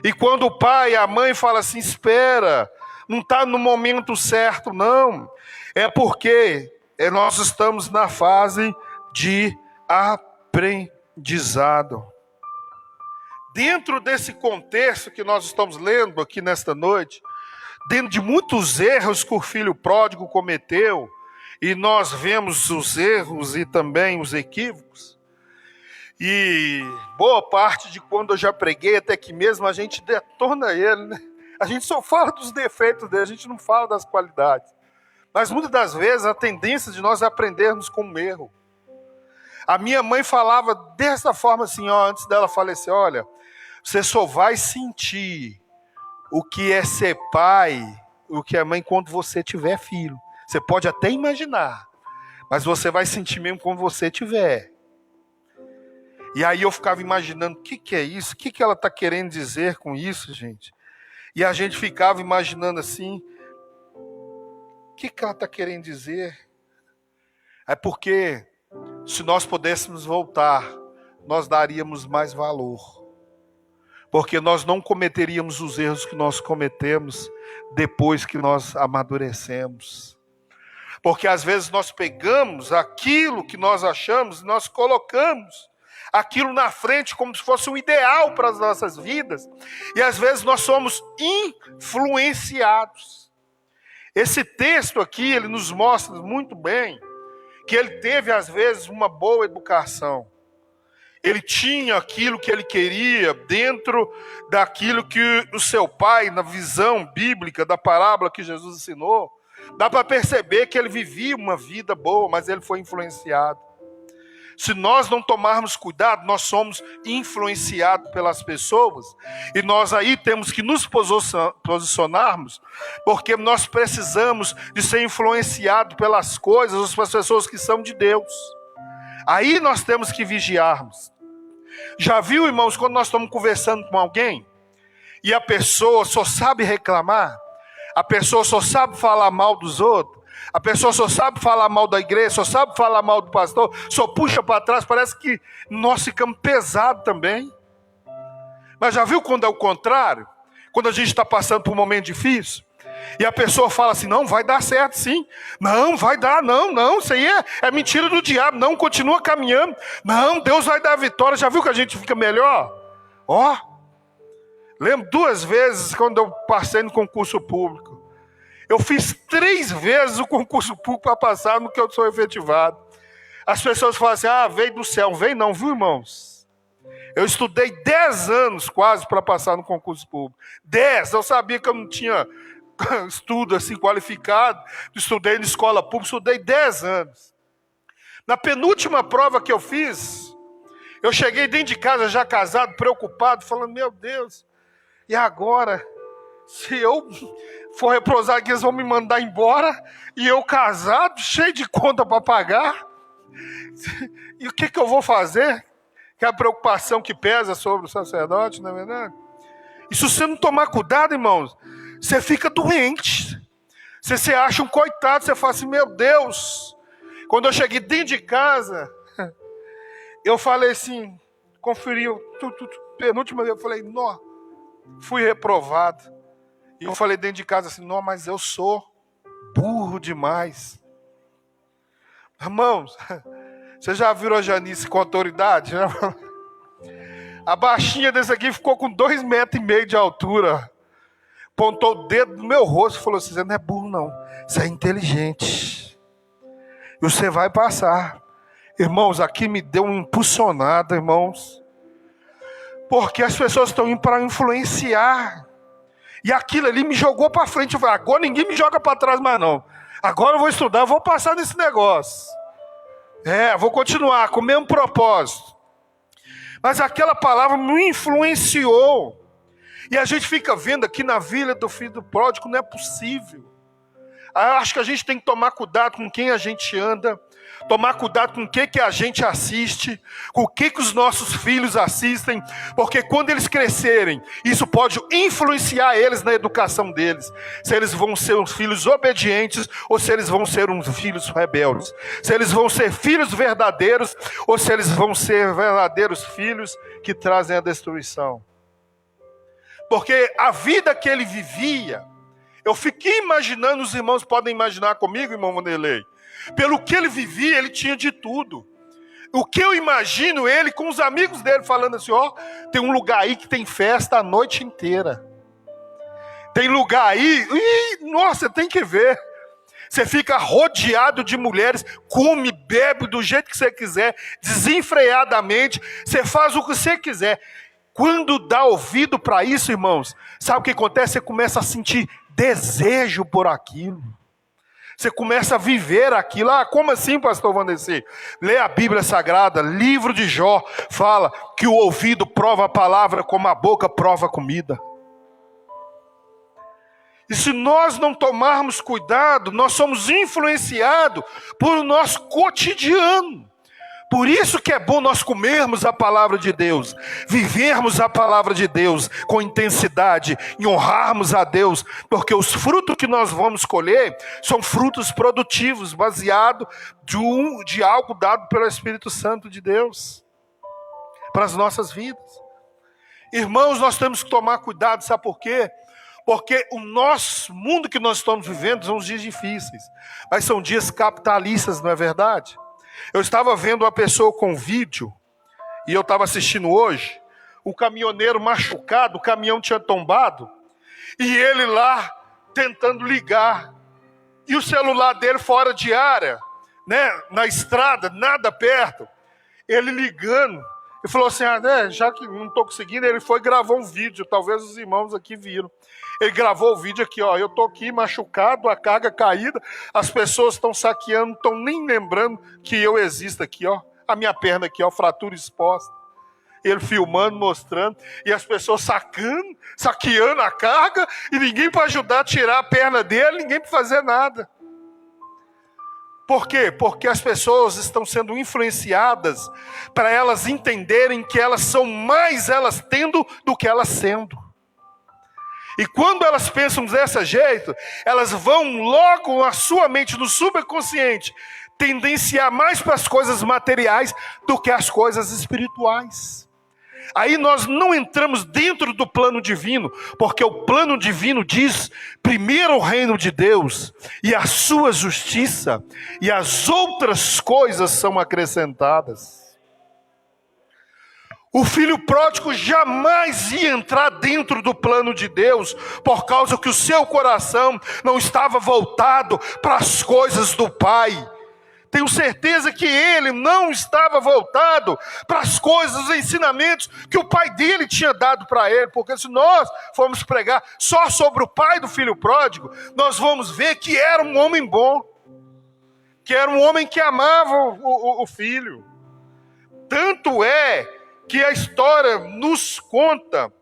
E quando o pai e a mãe falam assim: espera, não está no momento certo não, é porque nós estamos na fase de aprendizado. Dentro desse contexto que nós estamos lendo aqui nesta noite, dentro de muitos erros que o filho pródigo cometeu, e nós vemos os erros e também os equívocos, e boa parte de quando eu já preguei, até que mesmo a gente detona ele, né? A gente só fala dos defeitos dele, a gente não fala das qualidades. Mas muitas das vezes a tendência de nós é aprendermos com o erro. A minha mãe falava dessa forma assim, antes dela falecer: olha, você só vai sentir o que é ser pai, o que é mãe, quando você tiver filho. Você pode até imaginar, mas você vai sentir mesmo quando você tiver. E aí eu ficava imaginando, o que é isso? O que ela está querendo dizer com isso, gente? E a gente ficava imaginando assim, o que ela está querendo dizer? É porque se nós pudéssemos voltar, nós daríamos mais valor. Porque nós não cometeríamos os erros que nós cometemos depois que nós amadurecemos. Porque às vezes nós pegamos aquilo que nós achamos e nós colocamos aquilo na frente como se fosse um ideal para as nossas vidas. E às vezes nós somos influenciados. Esse texto aqui, ele nos mostra muito bem que ele teve às vezes uma boa educação. Ele tinha aquilo que ele queria dentro daquilo que o seu pai, na visão bíblica da parábola que Jesus ensinou, dá para perceber que ele vivia uma vida boa, mas ele foi influenciado. Se nós não tomarmos cuidado, nós somos influenciados pelas pessoas, e nós aí temos que nos posicionarmos, porque nós precisamos de ser influenciados pelas coisas, pelas pessoas que são de Deus. Aí nós temos que vigiarmos. Já viu, irmãos, quando nós estamos conversando com alguém e a pessoa só sabe reclamar, a pessoa só sabe falar mal dos outros, a pessoa só sabe falar mal da igreja, só sabe falar mal do pastor, só puxa para trás, parece que nós ficamos pesados também. Mas já viu quando é o contrário? Quando a gente está passando por um momento difícil, e a pessoa fala assim, não, vai dar certo sim. Não, vai dar, não, isso aí é mentira do diabo. Não, continua caminhando. Não, Deus vai dar a vitória. Já viu que a gente fica melhor? Lembro 2 vezes quando eu passei no concurso público. Eu fiz 3 vezes o concurso público para passar no que eu sou efetivado. As pessoas falam assim, veio do céu. Veio não, viu, irmãos? Eu estudei 10 anos quase para passar no concurso público. 10, eu sabia que eu não tinha estudo assim qualificado, estudei na escola pública, estudei 10 anos. Na penúltima prova que eu fiz, eu cheguei dentro de casa já casado, preocupado, falando, meu Deus, e agora? Se eu for reprovar aqui, eles vão me mandar embora, e eu casado, cheio de conta para pagar, e o que eu vou fazer? Que é a preocupação que pesa sobre o sacerdote, não é verdade? E se você não tomar cuidado, irmãos, você fica doente. Você acha um coitado, você fala assim, meu Deus. Quando eu cheguei dentro de casa, eu falei assim, conferi, penúltima vez, eu falei, não, fui reprovado. E eu falei dentro de casa assim, não, mas eu sou burro demais. Irmãos, você já viram a Janice com autoridade? A baixinha desse aqui ficou com 2,5 metros de altura. Apontou o dedo no meu rosto e falou assim, você não é burro não, você é inteligente. E você vai passar. Irmãos, aqui me deu uma impulsionada, irmãos. Porque as pessoas estão indo para influenciar. E aquilo ali me jogou para frente. Eu falei, agora ninguém me joga para trás mais não. Agora eu vou estudar, eu vou passar nesse negócio. Vou continuar com o mesmo propósito. Mas aquela palavra me influenciou. E a gente fica vendo aqui na vila do filho do pródigo, não é possível. Acho que a gente tem que tomar cuidado com quem a gente anda, tomar cuidado com o que a gente assiste, com o que os nossos filhos assistem, porque quando eles crescerem, isso pode influenciar eles na educação deles. Se eles vão ser uns filhos obedientes ou se eles vão ser uns filhos rebeldes. Se eles vão ser filhos verdadeiros ou se eles vão ser verdadeiros filhos que trazem a destruição. Porque a vida que ele vivia, eu fiquei imaginando, os irmãos podem imaginar comigo, irmão Vanderlei, pelo que ele vivia, ele tinha de tudo. O que eu imagino ele com os amigos dele falando assim, tem um lugar aí que tem festa a noite inteira. Tem lugar aí, nossa, tem que ver. Você fica rodeado de mulheres, come, bebe do jeito que você quiser, desenfreadamente, você faz o que você quiser. Quando dá ouvido para isso, irmãos, sabe o que acontece? Você começa a sentir desejo por aquilo. Você começa a viver aquilo. Como assim, pastor Vanderlei? Lê a Bíblia Sagrada, livro de Jó, fala que o ouvido prova a palavra como a boca prova a comida. E se nós não tomarmos cuidado, nós somos influenciados por o nosso cotidiano. Por isso que é bom nós comermos a palavra de Deus, vivermos a palavra de Deus com intensidade e honrarmos a Deus, porque os frutos que nós vamos colher são frutos produtivos, baseados de algo dado pelo Espírito Santo de Deus para as nossas vidas. Irmãos, nós temos que tomar cuidado, sabe por quê? Porque o nosso mundo que nós estamos vivendo são os dias difíceis, mas são dias capitalistas, não é verdade? Eu estava vendo uma pessoa com vídeo, e eu estava assistindo hoje, o caminhoneiro machucado, o caminhão tinha tombado, e ele lá tentando ligar, e o celular dele fora de área, né, na estrada, nada perto, ele ligando, e falou assim, já que não estou conseguindo, ele foi e gravou um vídeo, talvez os irmãos aqui viram. Ele gravou o vídeo aqui, ó, eu estou aqui machucado, a carga caída, as pessoas estão saqueando, não estão nem lembrando que eu existo aqui, ó, a minha perna aqui, ó, fratura exposta. Ele filmando, mostrando, e as pessoas saqueando a carga, e ninguém para ajudar a tirar a perna dele, ninguém para fazer nada. Por quê? Porque as pessoas estão sendo influenciadas para elas entenderem que elas são mais elas tendo do que elas sendo. E quando elas pensam desse jeito, elas vão logo na sua mente, no subconsciente, tendenciar mais para as coisas materiais do que as coisas espirituais. Aí nós não entramos dentro do plano divino, porque o plano divino diz primeiro o reino de Deus e a sua justiça, e as outras coisas são acrescentadas. O filho pródigo jamais ia entrar dentro do plano de Deus, por causa que o seu coração não estava voltado para as coisas do Pai. Tenho certeza que ele não estava voltado para as coisas, os ensinamentos que o pai dele tinha dado para ele. Porque se nós formos pregar só sobre o pai do filho pródigo, nós vamos ver que era um homem bom, que era um homem que amava o filho. Tanto é que a história nos conta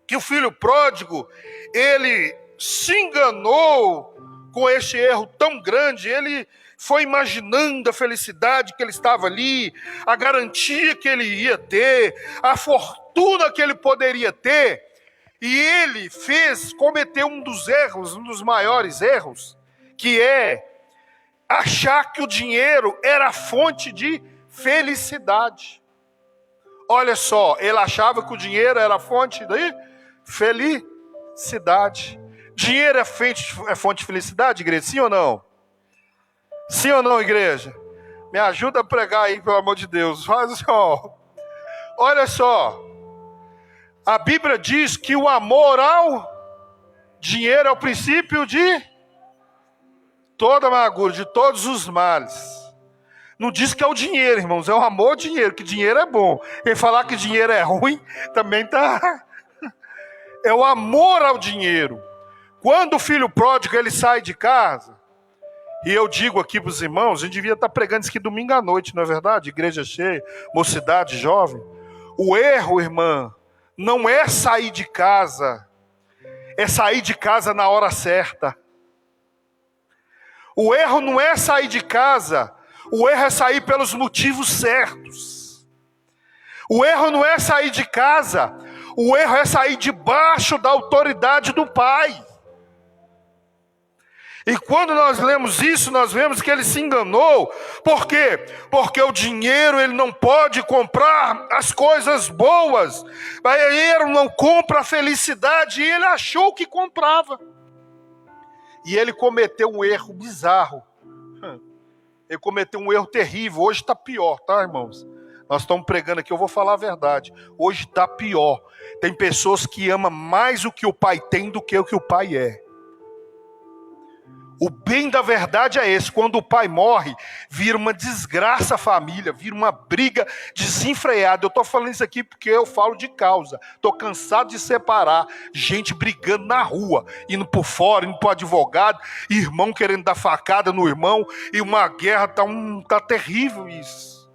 que o filho pródigo, ele se enganou com este erro tão grande. Ele foi imaginando a felicidade que ele estava ali, a garantia que ele ia ter, a fortuna que ele poderia ter. E ele cometeu um dos erros, um dos maiores erros, que é achar que o dinheiro era a fonte de felicidade. Olha só, ele achava que o dinheiro era a fonte de felicidade. Dinheiro é fonte de felicidade, igreja? Sim ou não? Sim ou não, igreja? Me ajuda a pregar aí, pelo amor de Deus. Faz assim, ó. Olha só. A Bíblia diz que o amor ao dinheiro é o princípio de toda amargura, de todos os males. Não diz que é o dinheiro, irmãos. É o amor ao dinheiro, que dinheiro é bom. Quem falar que dinheiro é ruim, também tá. É o amor ao dinheiro. Quando o filho pródigo ele sai de casa, e eu digo aqui para os irmãos, a gente devia estar pregando isso aqui domingo à noite, não é verdade? Igreja cheia, mocidade, jovem. O erro, irmã, não é sair de casa, é sair de casa na hora certa. O erro não é sair de casa, o erro é sair pelos motivos certos. O erro não é sair de casa, o erro é sair debaixo da autoridade do Pai. E quando nós lemos isso, nós vemos que ele se enganou. Por quê? Porque o dinheiro ele não pode comprar as coisas boas. O dinheiro não compra a felicidade. E ele achou que comprava. E ele cometeu um erro bizarro. Ele cometeu um erro terrível. Hoje está pior, tá, irmãos? Nós estamos pregando aqui, eu vou falar a verdade. Hoje está pior. Tem pessoas que amam mais o que o pai tem do que o que o pai é. O bem da verdade é esse: quando o pai morre, vira uma desgraça a família, vira uma briga desenfreada. Eu estou falando isso aqui porque eu falo de causa. Estou cansado de separar gente brigando na rua, indo por fora, indo para o advogado, irmão querendo dar facada no irmão, e uma guerra, tá terrível isso.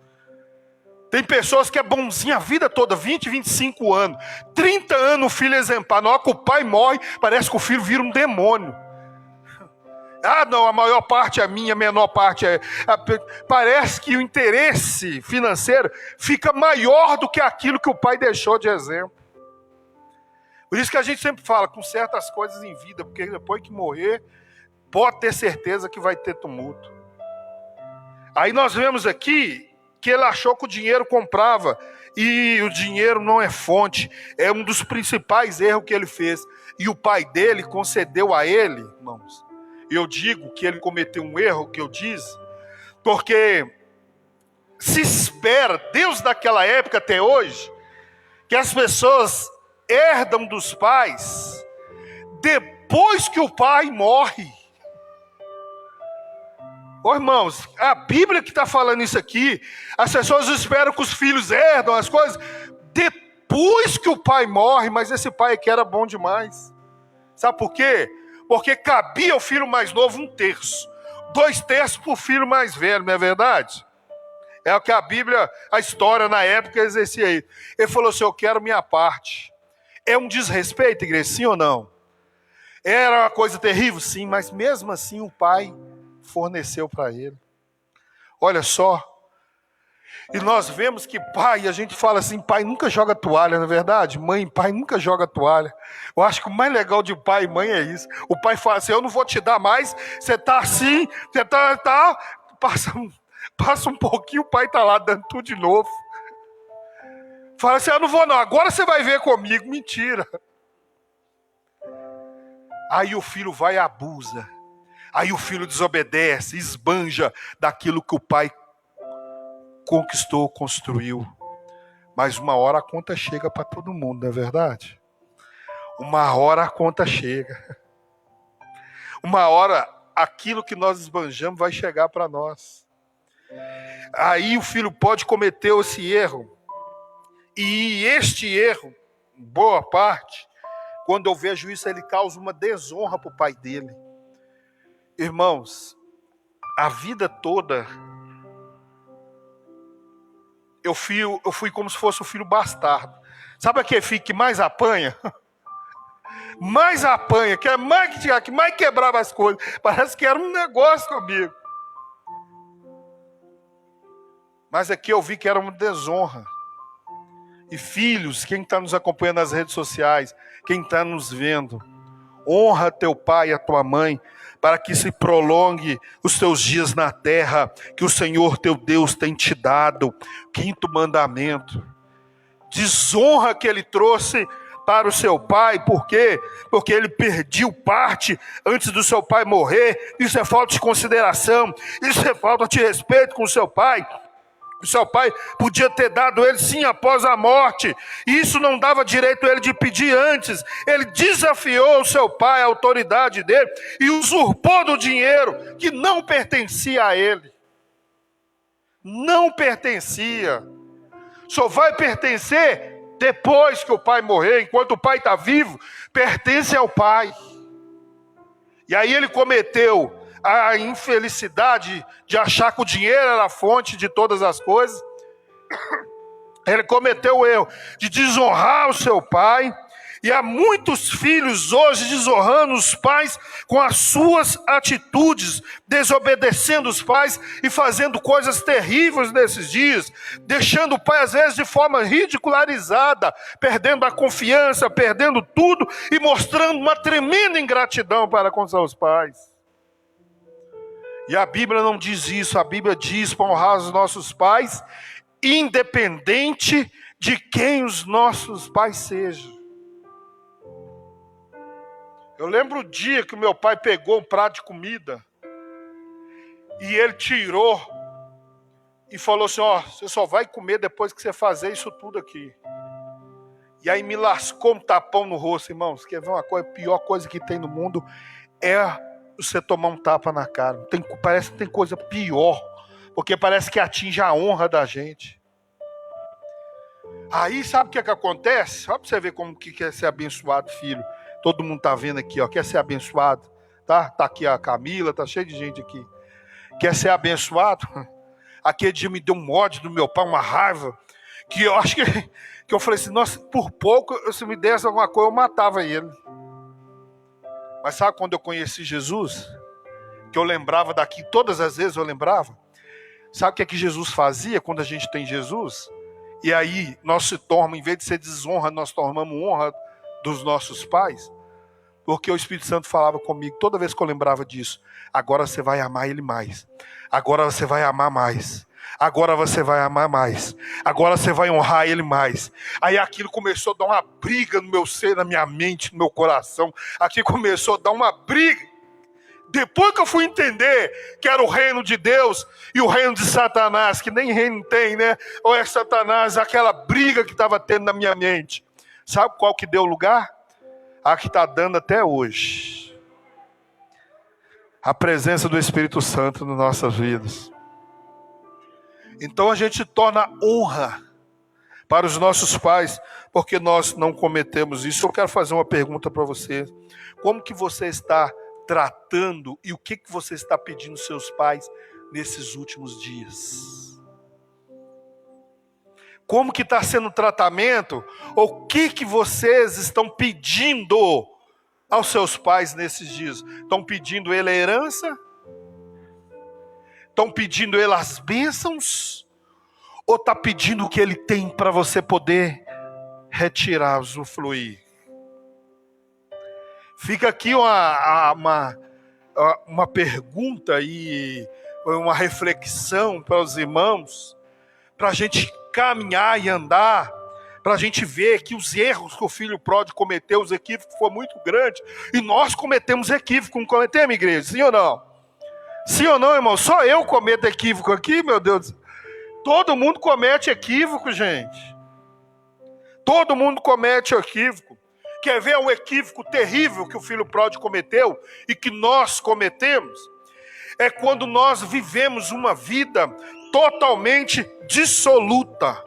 Tem pessoas que é bonzinha a vida toda, 20, 25 anos, 30 anos o filho exemplar. Na hora que o pai morre, parece que o filho vira um demônio. Ah, não, a maior parte é minha, a menor parte é... Parece que o interesse financeiro fica maior do que aquilo que o pai deixou de exemplo. Por isso que a gente sempre fala com certas coisas em vida, porque depois que morrer, pode ter certeza que vai ter tumulto. Aí nós vemos aqui que ele achou que o dinheiro comprava, e o dinheiro não é fonte, é um dos principais erros que ele fez. E o pai dele concedeu a ele, irmãos. Eu digo que ele cometeu um erro, que eu disse, porque se espera, Deus daquela época até hoje, que as pessoas herdam dos pais depois que o pai morre. Ô irmãos, a Bíblia que está falando isso aqui, as pessoas esperam que os filhos herdam as coisas depois que o pai morre, mas esse pai aqui era bom demais. Sabe por quê? Porque cabia ao filho mais novo 1/3, 2/3 para o filho mais velho, não é verdade? É o que a Bíblia, a história na época exercia aí. Ele falou assim, eu quero minha parte. É um desrespeito, igreja, sim ou não? Era uma coisa terrível, sim, mas mesmo assim o pai forneceu para ele. Olha só. E nós vemos que pai, a gente fala assim, pai nunca joga toalha, não é verdade? Mãe e pai nunca joga toalha. Eu acho que o mais legal de pai e mãe é isso. O pai fala assim, eu não vou te dar mais, você tá assim, você tá passa um pouquinho, o pai tá lá dando tudo de novo. Fala assim, eu não vou não, agora você vai ver comigo. Mentira. Aí o filho vai e abusa. Aí o filho desobedece, esbanja daquilo que o pai conquistou, construiu. Mas uma hora a conta chega para todo mundo, não é verdade? Uma hora a conta chega. Uma hora aquilo que nós esbanjamos vai chegar para nós. Aí o filho pode cometer esse erro. E este erro, boa parte, quando eu vejo isso, ele causa uma desonra para o pai dele. Irmãos, a vida toda, eu fui como se fosse o filho bastardo. Sabe aquele filho que mais apanha? Mais apanha, que mais quebrava as coisas. Parece que era um negócio comigo. Mas aqui eu vi que era uma desonra. E filhos, quem está nos acompanhando nas redes sociais, quem está nos vendo, honra teu pai e a tua mãe, para que se prolongue os teus dias na terra, que o Senhor teu Deus tem te dado. 5º mandamento. Desonra que ele trouxe para o seu pai, por quê? Porque ele perdeu parte antes do seu pai morrer. Isso é falta de consideração, isso é falta de respeito com o seu pai. O seu pai podia ter dado ele sim após a morte. E isso não dava direito a ele de pedir antes. Ele desafiou o seu pai, a autoridade dele, e usurpou do dinheiro que não pertencia a ele. Não pertencia. Só vai pertencer depois que o pai morrer. Enquanto o pai está vivo, pertence ao pai. E aí ele cometeu a infelicidade de achar que o dinheiro era a fonte de todas as coisas. Ele cometeu o erro de desonrar o seu pai. E há muitos filhos hoje desonrando os pais com as suas atitudes, desobedecendo os pais e fazendo coisas terríveis nesses dias, deixando o pai às vezes de forma ridicularizada, perdendo a confiança, perdendo tudo e mostrando uma tremenda ingratidão para com seus pais. E a Bíblia não diz isso, a Bíblia diz para honrar os nossos pais, independente de quem os nossos pais sejam. Eu lembro o dia que o meu pai pegou um prato de comida e ele tirou e falou assim, ó, você só vai comer depois que você fazer isso tudo aqui. E aí me lascou um tapão no rosto, irmãos. Quer ver uma coisa? A pior coisa que tem no mundo é você tomar um tapa na cara. Parece que tem coisa pior, porque parece que atinge a honra da gente. Aí sabe o que acontece? Só para você ver como que quer ser abençoado, filho. Todo mundo tá vendo aqui, ó, quer ser abençoado. Tá aqui a Camila, tá cheio de gente aqui. Quer ser abençoado? Aquele dia me deu um ódio do meu pai, uma raiva, que eu acho que eu falei assim, nossa, por pouco, se me desse alguma coisa, eu matava ele. Mas sabe quando eu conheci Jesus? que eu lembrava daqui, todas as vezes eu lembrava. Sabe o que é que Jesus fazia quando a gente tem Jesus? E aí nós se tornamos, em vez de ser desonra, nós tornamos honra dos nossos pais. Porque o Espírito Santo falava comigo, toda vez que eu lembrava disso: agora você vai amar Ele mais. Agora você vai amar mais. Agora você vai amar mais. Agora você vai honrar Ele mais. Aí aquilo começou a dar uma briga no meu ser, na minha mente, no meu coração. Aquilo começou a dar uma briga. Depois que eu fui entender que era o reino de Deus e o reino de Satanás, que nem reino tem, né? Ou é Satanás, aquela briga que estava tendo na minha mente. Sabe qual que deu lugar? A que está dando até hoje. A presença do Espírito Santo nas nossas vidas. Então a gente torna honra para os nossos pais, porque nós não cometemos isso. Eu quero fazer uma pergunta para você. Como que você está tratando e o que você está pedindo aos seus pais nesses últimos dias? Como que está sendo o tratamento? Ou o que vocês estão pedindo aos seus pais nesses dias? Estão pedindo ele a herança? Estão pedindo ele as bênçãos? Ou está pedindo o que ele tem para você poder retirar, usufruir? Fica aqui uma pergunta e uma reflexão para os irmãos, para a gente caminhar e andar, para a gente ver que os erros que o filho pródigo cometeu, os equívocos foram muito grandes, e nós cometemos equívoco, não cometemos, igreja? Sim ou não? Sim ou não, irmão? Só eu cometo equívoco aqui, meu Deus? Todo mundo comete equívoco, gente. Todo mundo comete equívoco. Quer ver um equívoco terrível que o filho pródigo cometeu e que nós cometemos? É quando nós vivemos uma vida totalmente dissoluta.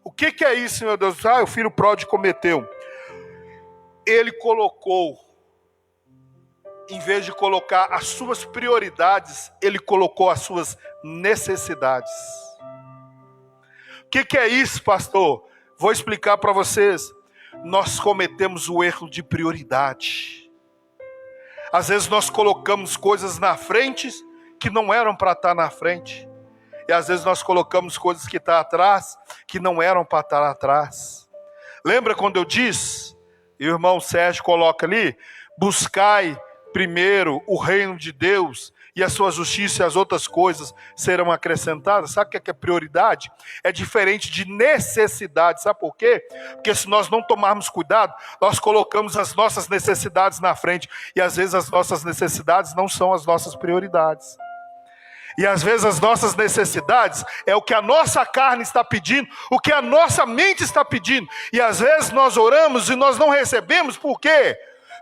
O que é isso, meu Deus? O filho pródigo cometeu. Ele colocou, em vez de colocar as suas prioridades, ele colocou as suas necessidades. O que é isso, pastor? Vou explicar para vocês. Nós cometemos o erro de prioridade. Às vezes nós colocamos coisas na frente que não eram para estar na frente. E às vezes nós colocamos coisas que estão atrás que não eram para estar atrás. Lembra quando eu disse, e o irmão Sérgio coloca ali: buscai primeiro o reino de Deus e a sua justiça e as outras coisas serão acrescentadas. Sabe o que é prioridade? É diferente de necessidade. Sabe por quê? Porque se nós não tomarmos cuidado, nós colocamos as nossas necessidades na frente. E às vezes as nossas necessidades não são as nossas prioridades. E às vezes as nossas necessidades é o que a nossa carne está pedindo, o que a nossa mente está pedindo. E às vezes nós oramos e nós não recebemos. Por quê?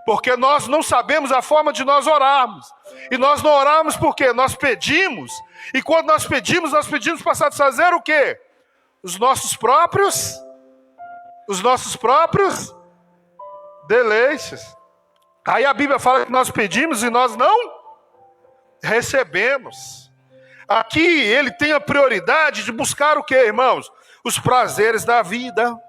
Porque nós não sabemos a forma de nós orarmos. E nós não oramos porque nós pedimos. E quando nós pedimos para satisfazer o quê? Os nossos próprios deleites. Aí a Bíblia fala que nós pedimos e nós não recebemos. Aqui ele tem a prioridade de buscar o quê, irmãos? Os prazeres da vida.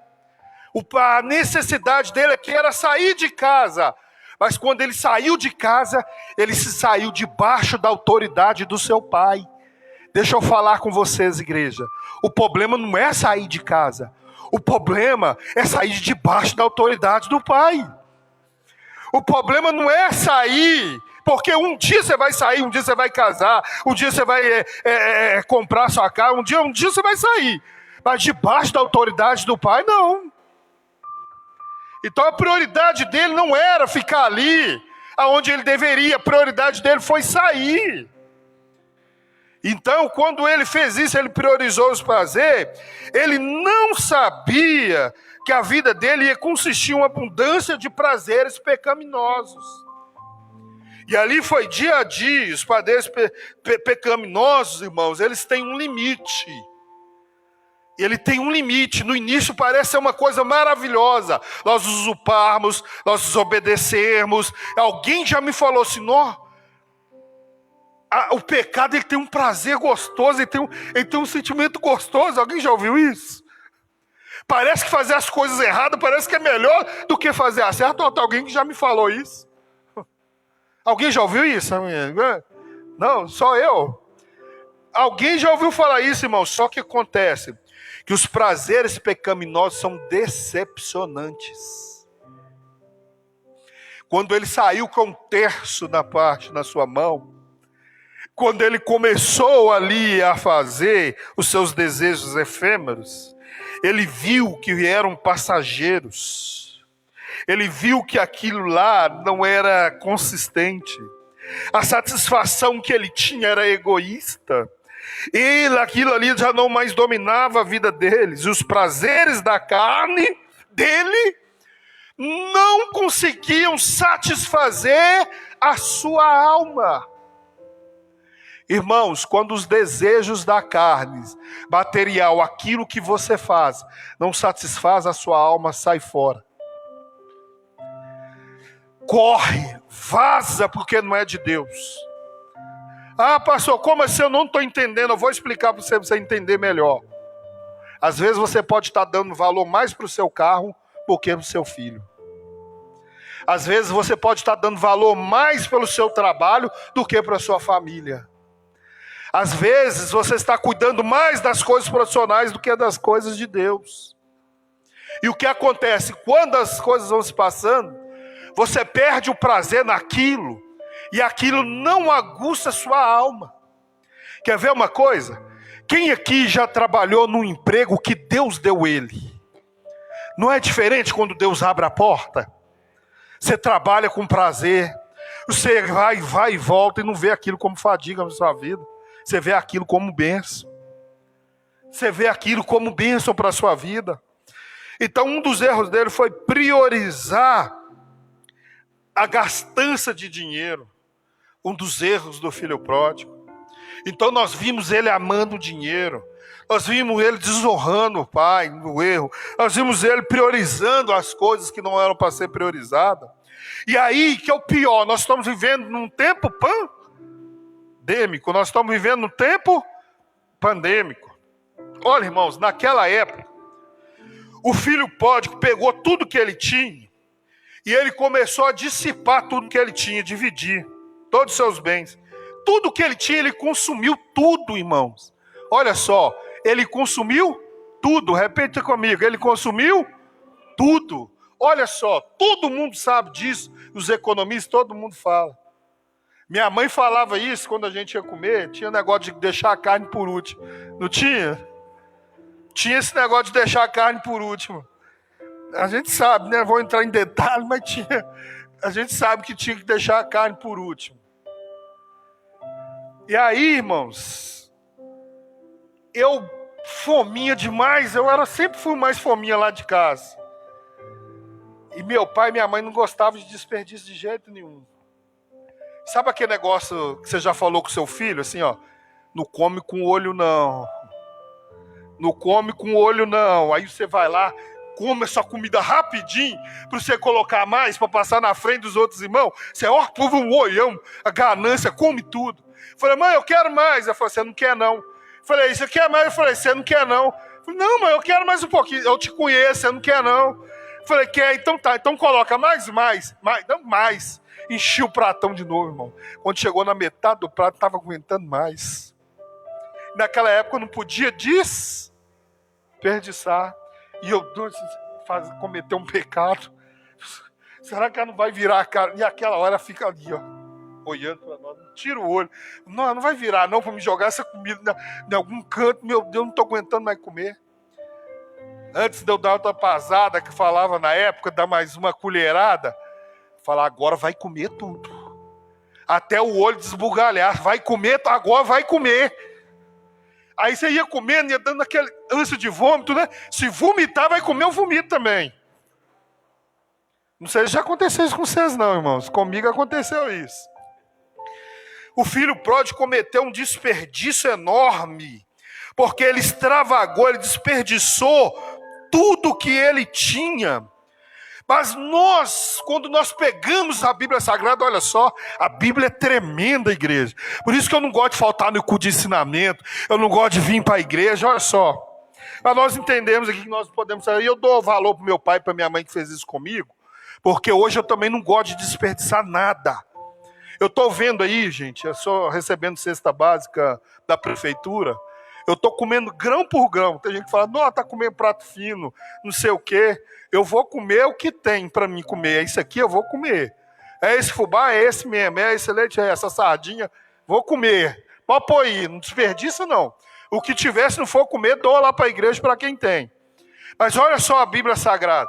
A necessidade dele aqui era sair de casa. Mas quando ele saiu de casa, ele se saiu debaixo da autoridade do seu pai. Deixa eu falar com vocês, igreja. O problema não é sair de casa. O problema é sair debaixo da autoridade do pai. O problema não é sair, porque um dia você vai sair, um dia você vai casar, um dia você vai comprar sua casa, um dia você vai sair. Mas debaixo da autoridade do pai, não. Então a prioridade dele não era ficar ali, aonde ele deveria. A prioridade dele foi sair. Então, quando ele fez isso, ele priorizou os prazeres. Ele não sabia que a vida dele ia consistir em uma abundância de prazeres pecaminosos. E ali foi dia a dia. Os prazeres pecaminosos, irmãos, eles têm um limite. Ele tem um limite. No início parece ser uma coisa maravilhosa. Nós usurparmos, nós desobedecermos. Alguém já me falou assim: o pecado ele tem um prazer gostoso, ele tem um sentimento gostoso. Alguém já ouviu isso? Parece que fazer as coisas erradas parece que é melhor do que fazer a certa. Ou tem alguém que já me falou isso? Alguém já ouviu isso? Não, só eu. Alguém já ouviu falar isso, irmão? Só que acontece que os prazeres pecaminosos são decepcionantes. Quando ele saiu com 1/3 da parte na sua mão, quando ele começou ali a fazer os seus desejos efêmeros, ele viu que eram passageiros. Ele viu que aquilo lá não era consistente. A satisfação que ele tinha era egoísta. Aquilo ali já não mais dominava a vida deles. E os prazeres da carne dele não conseguiam satisfazer a sua alma. Irmãos, quando os desejos da carne, material, aquilo que você faz, não satisfaz a sua alma, sai fora. Corre, vaza, porque não é de Deus. Ah, pastor, como assim? Eu não estou entendendo. Eu vou explicar para você entender melhor. Às vezes você pode estar dando valor mais para o seu carro do que para o seu filho. Às vezes você pode estar dando valor mais pelo seu trabalho do que para a sua família. Às vezes você está cuidando mais das coisas profissionais do que das coisas de Deus. E o que acontece? Quando as coisas vão se passando, você perde o prazer naquilo, e aquilo não aguça a sua alma. Quer ver uma coisa? Quem aqui já trabalhou num emprego que Deus deu ele? Não é diferente quando Deus abre a porta? Você trabalha com prazer, você vai e volta e não vê aquilo como fadiga na sua vida. Você vê aquilo como bênção. Você vê aquilo como bênção para a sua vida. Então um dos erros dele foi priorizar a gastança de dinheiro. Um dos erros do filho pródigo. Então nós vimos ele amando o dinheiro. Nós vimos ele desonrando o pai no erro. Nós vimos ele priorizando as coisas que não eram para ser priorizadas. E aí que é o pior, nós estamos vivendo num tempo pandêmico. Nós estamos vivendo num tempo pandêmico. Olha, irmãos, naquela época, o filho pródigo pegou tudo que ele tinha e ele começou a dissipar tudo que ele tinha, dividir todos os seus bens. Tudo que ele tinha, ele consumiu tudo, irmãos. Olha só, ele consumiu tudo. Repita comigo, ele consumiu tudo. Olha só, todo mundo sabe disso. Os economistas, todo mundo fala. Minha mãe falava isso quando a gente ia comer. Tinha negócio de deixar a carne por último. Não tinha? Tinha esse negócio de deixar a carne por último. A gente sabe, né? Vou entrar em detalhe, mas tinha. A gente sabe que tinha que deixar a carne por último. E aí, irmãos, eu fominha demais. Sempre fui mais fominha lá de casa. E meu pai e minha mãe não gostavam de desperdício de jeito nenhum. Sabe aquele negócio que você já falou com seu filho? Assim, ó, não come com o olho não. Não come com o olho não. Aí você vai lá, come a sua comida rapidinho, para você colocar mais, para passar na frente dos outros irmãos. Você, ó, povo, um olhão, a ganância, come tudo. Eu falei, mãe, eu quero mais. Ela falou, você não quer não. Eu falei, você quer mais? Eu falei, você não quer não. Eu falei, não, mãe, eu quero mais um pouquinho. Eu te conheço, você não quer não. Eu falei, quer? Então tá, então coloca mais. Não, mais. Enchi o pratão de novo, irmão. Quando chegou na metade do prato, estava aguentando mais. Naquela época eu não podia desperdiçar. E eu cometer um pecado. Será que ela não vai virar a cara? E aquela hora ela fica ali, ó, olhando para nós. Tira o olho. Não vai virar não para me jogar essa comida em algum canto. Meu Deus, não estou aguentando mais comer. Antes de eu dar outra pasada, que falava na época, dar mais uma colherada, falar, agora vai comer tudo. Até o olho desbugalhar. Vai comer, agora vai comer. Aí você ia comendo, ia dando aquele ânsia de vômito, né? Se vomitar, vai comer, eu vomito também. Não sei se já aconteceu isso com vocês não, irmãos. Comigo aconteceu isso. O filho pródigo cometeu um desperdício enorme, porque ele extravagou, ele desperdiçou tudo que ele tinha. Mas nós, quando nós pegamos a Bíblia Sagrada, olha só, a Bíblia é tremenda, igreja. Por isso que eu não gosto de faltar no culto de ensinamento, eu não gosto de vir para a igreja, olha só. Para nós entendermos aqui que nós podemos sair, eu dou valor para meu pai e para minha mãe que fez isso comigo, porque hoje eu também não gosto de desperdiçar nada. Eu estou vendo aí, gente, eu só recebendo cesta básica da prefeitura, eu estou comendo grão por grão. Tem gente que fala, não, está comendo prato fino, não sei o quê. Eu vou comer o que tem para mim comer. É isso aqui, eu vou comer. É esse fubá, é esse mesmo, é esse leite, é essa sardinha, vou comer. Pode pôr aí, não desperdiça não. O que tiver, se não for comer, doa lá para a igreja para quem tem. Mas olha só a Bíblia Sagrada.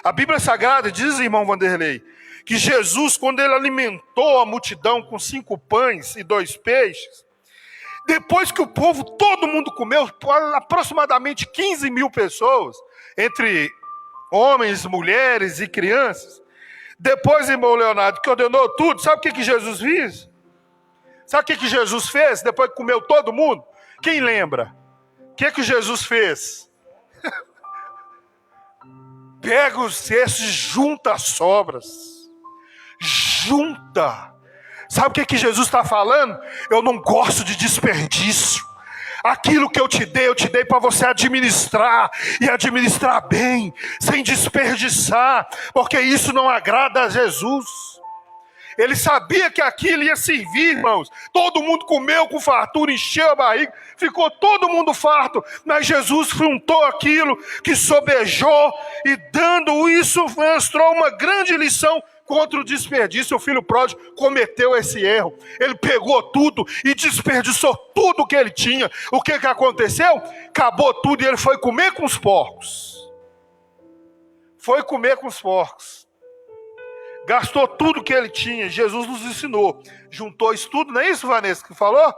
A Bíblia Sagrada diz, irmão Vanderlei, que Jesus, quando ele alimentou a multidão com 5 pães e 2 peixes, depois que o povo, todo mundo comeu, aproximadamente 15 mil pessoas, entre homens, mulheres e crianças, depois, irmão Leonardo, que ordenou tudo, sabe o que Jesus fez? Sabe o que Jesus fez depois que comeu todo mundo? Quem lembra? O que Jesus fez? Pega os cestos e junta as sobras. Junta. Sabe o que Jesus está falando? Eu não gosto de desperdício. Aquilo que eu te dei para você administrar, e administrar bem, sem desperdiçar, porque isso não agrada a Jesus. Ele sabia que aquilo ia servir, irmãos. Todo mundo comeu com fartura, encheu a barriga, ficou todo mundo farto. Mas Jesus juntou aquilo que sobejou, e dando isso, mostrou uma grande lição contra o desperdício. O filho pródigo cometeu esse erro. Ele pegou tudo e desperdiçou tudo que ele tinha. O que aconteceu? Acabou tudo e ele foi comer com os porcos. Foi comer com os porcos. Gastou tudo que ele tinha. Jesus nos ensinou. Juntou isso tudo, não é isso, Vanessa, que falou?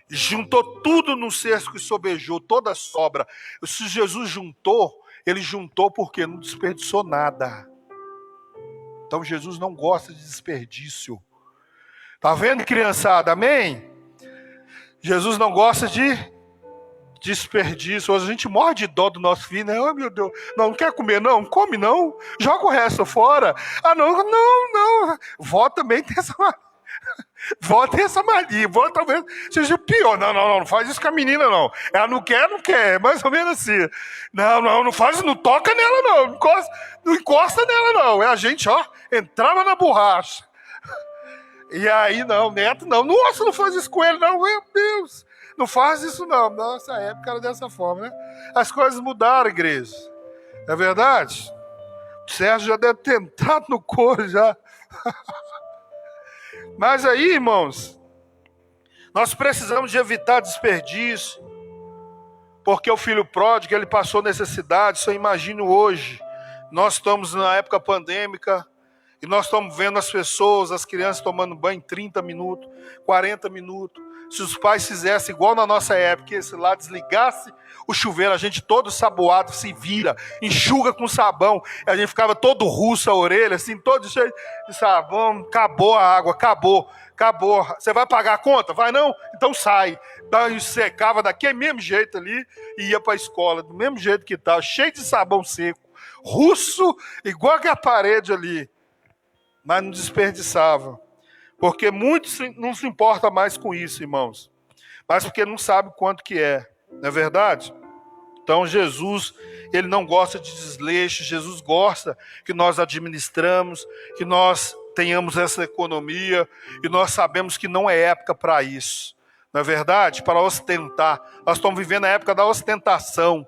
Juntou tudo no cesto que sobejou, toda a sobra. Se Jesus juntou, ele juntou porque não desperdiçou nada. Então Jesus não gosta de desperdício. Tá vendo, criançada? Amém? Jesus não gosta de desperdício. Hoje a gente morre de dó do nosso filho, né? Oh, meu Deus, não quer comer, não? Come, não. Joga o resto fora. Ah, não. Vó também tem essa mania. Vó tem essa mania. Vó talvez seja pior. Não faz isso com a menina, não. Ela não quer. É mais ou menos assim. Não faz, não toca nela, não. Não encosta nela, não. É a gente, ó, entrava na borracha. E aí, não, neto, não. Nossa, não faz isso com ele, não. Meu Deus. Não faz isso, não. Nossa época era dessa forma, né? As coisas mudaram, igreja. É verdade? O Sérgio já deve ter entrado no coro, já. Mas aí, irmãos, nós precisamos de evitar desperdício, porque o filho pródigo, ele passou necessidade. Só imagino hoje, nós estamos na época pandêmica, e nós estamos vendo as pessoas, as crianças tomando banho em 30 minutos, 40 minutos. Se os pais fizessem igual na nossa época, esse lá desligasse o chuveiro, a gente todo saboado, se vira, enxuga com sabão, e a gente ficava todo russo a orelha, assim, todo cheio de sabão. Acabou a água, acabou. Você vai pagar a conta? Vai não? Então sai. Então, secava daquele mesmo jeito ali e ia para a escola, do mesmo jeito que estava, cheio de sabão seco, russo, igual que a parede ali, mas não desperdiçava. Porque muitos não se importam mais com isso, irmãos. Mas porque não sabe quanto que é. Não é verdade? Então Jesus, ele não gosta de desleixo. Jesus gosta que nós administramos, que nós tenhamos essa economia. E nós sabemos que não é época para isso. Não é verdade? Para ostentar. Nós estamos vivendo a época da ostentação.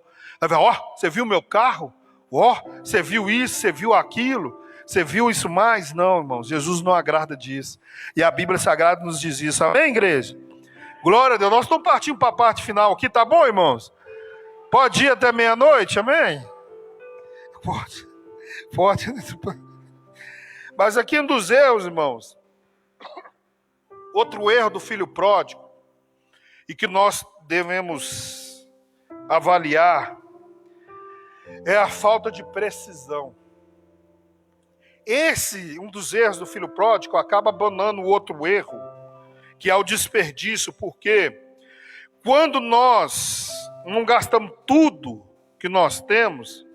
Ó, você viu meu carro? Ó, você viu isso, você viu aquilo? Você viu isso mais? Não, irmãos, Jesus não agrada disso. E a Bíblia Sagrada nos diz isso. Amém, igreja? Glória a Deus. Nós estamos partindo para a parte final aqui, tá bom, irmãos? Pode ir até meia-noite, amém? Pode. Mas aqui um dos erros, irmãos, outro erro do filho pródigo, e que nós devemos avaliar, é a falta de precisão. Um dos erros do filho pródigo acaba abandonando o outro erro, que é o desperdício, porque quando nós não gastamos tudo que nós temos,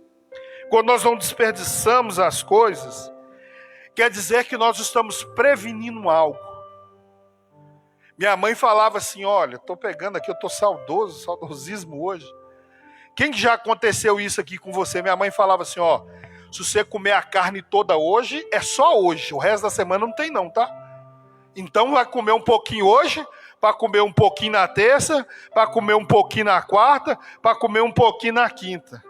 quando nós não desperdiçamos as coisas, quer dizer que nós estamos prevenindo algo. Minha mãe falava assim, olha, estou pegando aqui, eu estou saudosismo hoje. Quem já aconteceu isso aqui com você? Minha mãe falava assim, ó, se você comer a carne toda hoje, é só hoje. O resto da semana não tem não, tá? Então vai comer um pouquinho hoje, para comer um pouquinho na terça, para comer um pouquinho na quarta, para comer um pouquinho na quinta.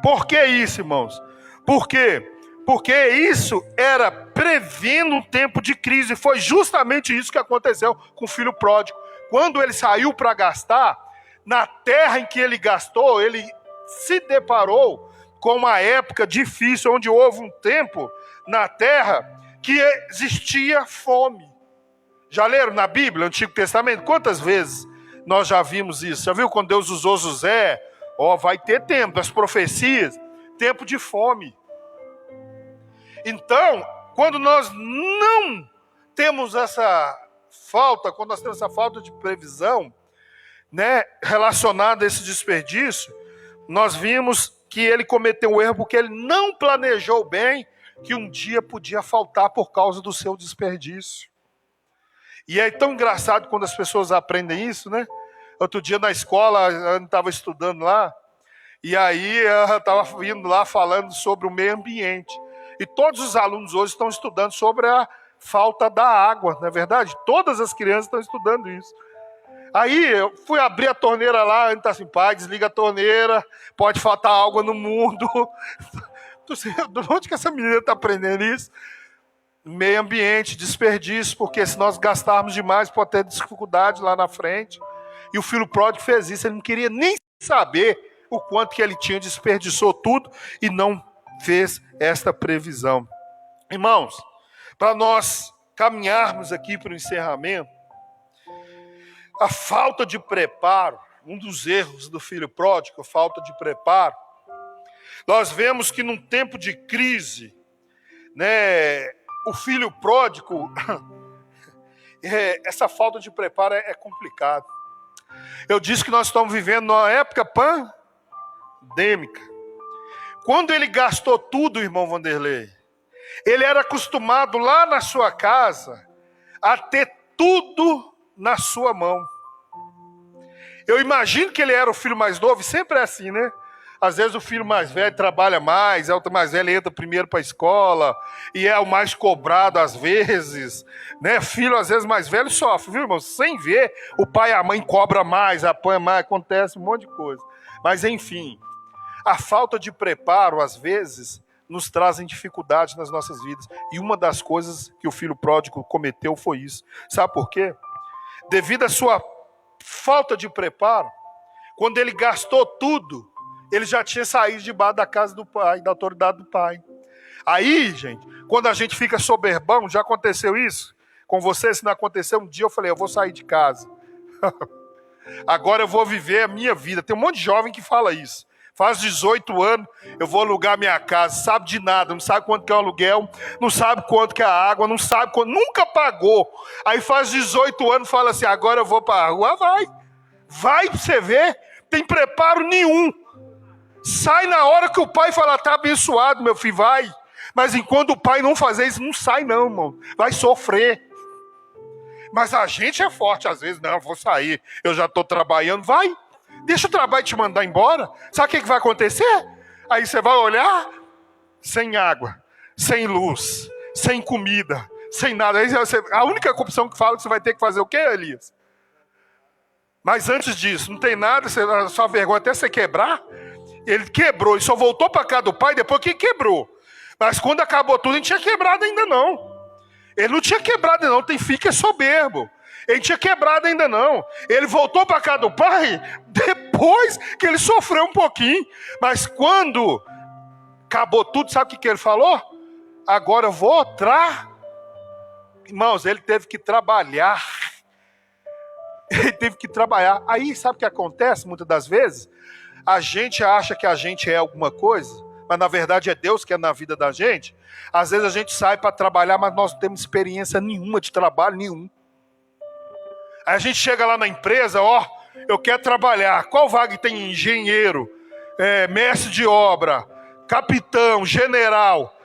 Por que isso, irmãos? Por quê? Porque isso era prevendo um tempo de crise. Foi justamente isso que aconteceu com o filho pródigo. Quando ele saiu para gastar, na terra em que ele gastou, ele se deparou com uma época difícil, onde houve um tempo na terra que existia fome. Já leram na Bíblia, no Antigo Testamento? Quantas vezes nós já vimos isso? Já viu quando Deus usou José? Vai ter tempo, das profecias, tempo de fome. Então, quando nós não temos essa falta, quando nós temos essa falta de previsão, né, relacionada a esse desperdício, nós vimos que ele cometeu um erro porque ele não planejou bem que um dia podia faltar por causa do seu desperdício. E é tão engraçado quando as pessoas aprendem isso, né? Outro dia na escola, eu estava estudando lá, e aí eu estava vindo lá falando sobre o meio ambiente. E todos os alunos hoje estão estudando sobre a falta da água, não é verdade? Todas as crianças estão estudando isso. Aí eu fui abrir a torneira lá, ele está assim, pai, desliga a torneira, pode faltar água no mundo. De onde que essa menina está aprendendo isso? Meio ambiente, desperdício, porque se nós gastarmos demais pode ter dificuldade lá na frente. E o filho pródigo fez isso, ele não queria nem saber o quanto que ele tinha, desperdiçou tudo e não fez esta previsão. Irmãos, para nós caminharmos aqui para o encerramento, a falta de preparo, um dos erros do filho pródigo, a falta de preparo, nós vemos que num tempo de crise, né, o filho pródigo, essa falta de preparo é complicado. Eu disse que nós estamos vivendo numa época pandêmica. Quando ele gastou tudo, irmão Vanderlei, ele era acostumado lá na sua casa a ter tudo na sua mão. Eu imagino que ele era o filho mais novo, e sempre é assim, né? Às vezes o filho mais velho trabalha mais, o mais velho entra primeiro para a escola, e é o mais cobrado às vezes, né? Filho às vezes mais velho sofre, viu, irmão? Sem ver, o pai e a mãe cobram mais, apanha mais, acontece um monte de coisa. Mas enfim, a falta de preparo às vezes nos trazem dificuldades nas nossas vidas. E uma das coisas que o filho pródigo cometeu foi isso. Sabe por quê? Devido à sua falta de preparo, quando ele gastou tudo, ele já tinha saído debaixo da casa do pai, da autoridade do pai. Aí, gente, quando a gente fica soberbão, já aconteceu isso com você? Se não aconteceu, um dia eu falei, eu vou sair de casa. Agora eu vou viver a minha vida. Tem um monte de jovem que fala isso. Faz 18 anos, eu vou alugar minha casa, sabe de nada, não sabe quanto que é o aluguel, não sabe quanto que é a água, não sabe quanto, nunca pagou. Aí faz 18 anos, fala assim, agora eu vou para a rua. Vai para você ver, tem preparo nenhum. Sai na hora que o pai falar, tá abençoado, meu filho, vai. Mas enquanto o pai não fazer isso, não sai não, irmão. Vai sofrer. Mas a gente é forte, às vezes, não, eu vou sair, eu já estou trabalhando, vai. Deixa o trabalho te mandar embora. Sabe o que vai acontecer? Aí você vai olhar, sem água, sem luz, sem comida, sem nada. Aí a única opção que fala que você vai ter que fazer o quê, Elias? Mas antes disso, não tem nada, a sua vergonha até você quebrar. Ele quebrou e só voltou para casa do pai depois que quebrou. Mas quando acabou tudo, ele não tinha quebrado ainda não. Ele não tinha quebrado ainda não, tem filho que é soberbo. Ele tinha quebrado ainda não. Ele voltou para casa do pai depois que ele sofreu um pouquinho. Mas quando acabou tudo, sabe o que ele falou? Agora eu vou Irmãos, ele teve que trabalhar. Ele teve que trabalhar. Aí sabe o que acontece muitas das vezes? A gente acha que a gente é alguma coisa, mas na verdade é Deus que é na vida da gente. Às vezes a gente sai para trabalhar, mas nós não temos experiência nenhuma de trabalho, nenhum. Aí a gente chega lá na empresa, eu quero trabalhar. Qual vaga tem engenheiro, mestre de obra, capitão, general?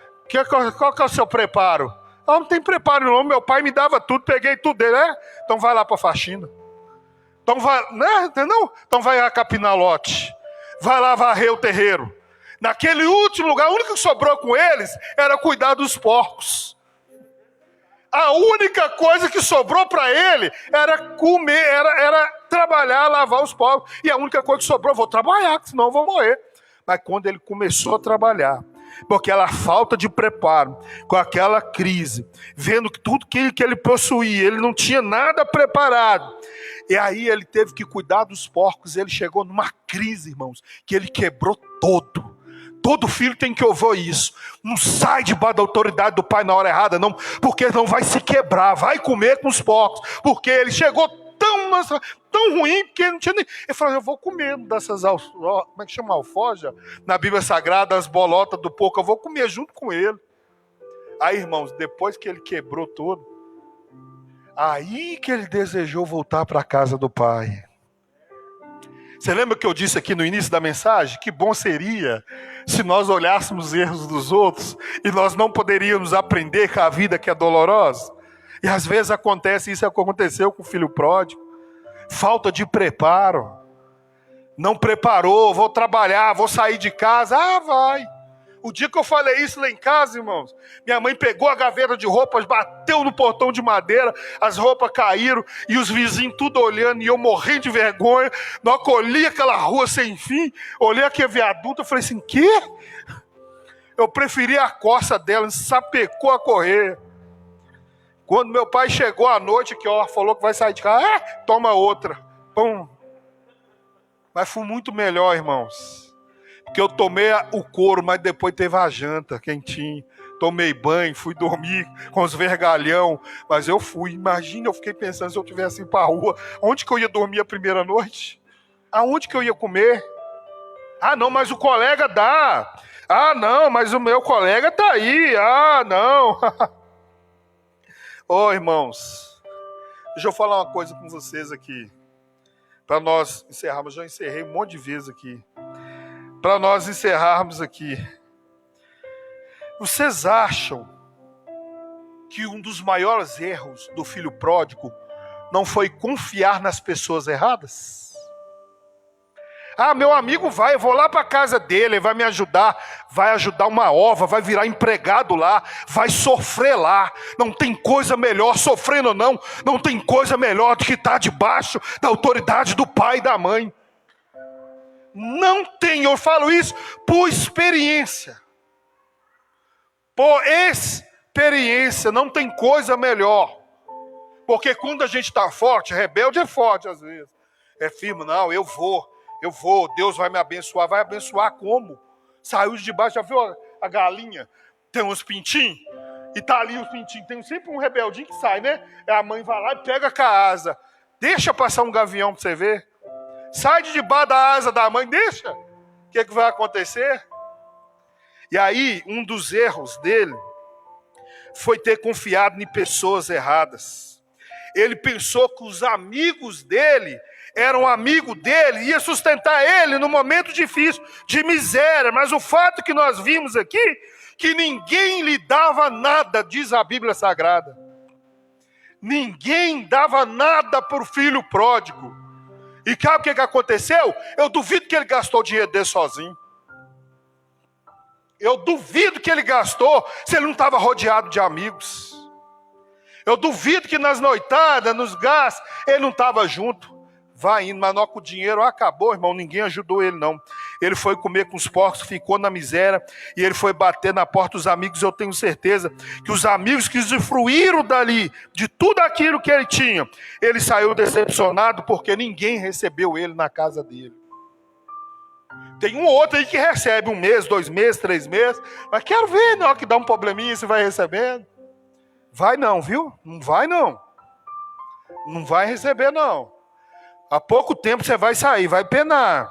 Qual que é o seu preparo? Não tem preparo não, meu pai me dava tudo, peguei tudo dele, Então vai lá para a faxina. Então vai, né? Entendeu? Então vai lá capinar lote. Vai lá varrer o terreiro. Naquele último lugar, o único que sobrou com eles era cuidar dos porcos. A única coisa que sobrou para ele era comer, era trabalhar, lavar os povos. E a única coisa que sobrou, vou trabalhar, senão eu vou morrer. Mas quando ele começou a trabalhar, com aquela falta de preparo, com aquela crise, vendo que tudo que ele possuía, ele não tinha nada preparado. E aí ele teve que cuidar dos porcos, ele chegou numa crise, irmãos, que ele quebrou todo. Todo filho tem que ouvir isso. Não sai debaixo da autoridade do pai na hora errada, não, porque não vai se quebrar, vai comer com os porcos, porque ele chegou tão ruim, que ele não tinha nem... Ele falou, eu vou comer dessas, como é que chama, alforja? Na Bíblia Sagrada, as bolotas do porco, eu vou comer junto com ele. Aí, irmãos, depois que ele quebrou tudo, aí que ele desejou voltar para a casa do pai. Você lembra que eu disse aqui no início da mensagem? Que bom seria se nós olhássemos os erros dos outros e nós não poderíamos aprender com a vida que é dolorosa. E às vezes acontece, isso é o que aconteceu com o filho pródigo. Falta de preparo. Não preparou, vou trabalhar, vou sair de casa. Ah, vai. O dia que eu falei isso lá em casa, irmãos, minha mãe pegou a gaveta de roupas, bateu no portão de madeira, as roupas caíram e os vizinhos tudo olhando e eu morrendo de vergonha. Na hora que eu olhei aquela rua sem fim, olhei aquele viaduto, eu falei assim, quê? Eu preferi a coça dela, sapecou a correr. Quando meu pai chegou à noite, que ó, falou que vai sair de casa, toma outra. Pum. Mas foi muito melhor, irmãos. Porque eu tomei o couro, mas depois teve a janta quentinho. Tomei banho, fui dormir com os vergalhão. Mas eu fui, imagina, eu fiquei pensando se eu tivesse ido para a rua. Onde que eu ia dormir a primeira noite? Aonde que eu ia comer? Ah, não, mas o colega dá. Ah, não, mas o meu colega tá aí. Ah, não. Ô, irmãos, deixa eu falar uma coisa com vocês aqui. Para nós encerrarmos, já encerrei um monte de vezes aqui. Para nós encerrarmos aqui. Vocês acham que um dos maiores erros do filho pródigo não foi confiar nas pessoas erradas? Ah, meu amigo vai, eu vou lá para a casa dele, ele vai me ajudar, vai ajudar uma ova, vai virar empregado lá, vai sofrer lá. Não tem coisa melhor, sofrendo ou não, não tem coisa melhor do que estar debaixo da autoridade do pai e da mãe. Não tem, eu falo isso por experiência. Por experiência, não tem coisa melhor. Porque quando a gente está forte, rebelde é forte às vezes. É firme, não, eu vou, Deus vai me abençoar. Vai abençoar como? Saiu de debaixo, já viu a galinha? Tem uns pintinhos, e tá ali os pintinhos. Tem sempre um rebeldinho que sai, né? A mãe vai lá e pega com a asa. Deixa passar um gavião para você ver. Sai de debaixo da asa da mãe, deixa. O que vai acontecer? E aí, um dos erros dele foi ter confiado em pessoas erradas. Ele pensou que os amigos dele eram amigos dele, ia sustentar ele no momento difícil, de miséria. Mas o fato que nós vimos aqui, que ninguém lhe dava nada, diz a Bíblia Sagrada. Ninguém dava nada para o filho pródigo. E sabe o que aconteceu? Eu duvido que ele gastou o dinheiro dele sozinho. Eu duvido que ele gastou se ele não estava rodeado de amigos. Eu duvido que nas noitadas, nos gastos, ele não estava junto. Vai indo, mas não, com o dinheiro acabou, irmão, ninguém ajudou ele não. Ele foi comer com os porcos, ficou na miséria, e ele foi bater na porta dos amigos. Eu tenho certeza que os amigos que usufruíram dali, de tudo aquilo que ele tinha, ele saiu decepcionado, porque ninguém recebeu ele na casa dele. Tem um outro aí que recebe 1 mês, 2 meses, 3 meses, mas quero ver, na hora que dá um probleminha, você vai recebendo. Vai não, viu? Não vai não. Não vai receber não. Há pouco tempo você vai sair, vai penar.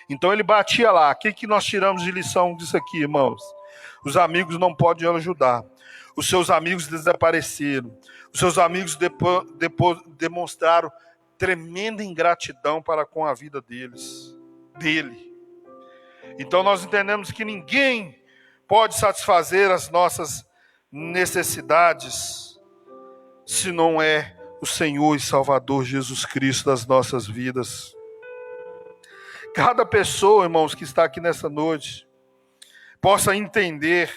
Então ele batia lá. O que nós tiramos de lição disso aqui, irmãos? Os amigos não podem ajudar. Os seus amigos desapareceram. Os seus amigos demonstraram tremenda ingratidão para com a vida dele. Então nós entendemos que ninguém pode satisfazer as nossas necessidades se não é o Senhor e Salvador Jesus Cristo das nossas vidas. Cada pessoa, irmãos, que está aqui nessa noite, possa entender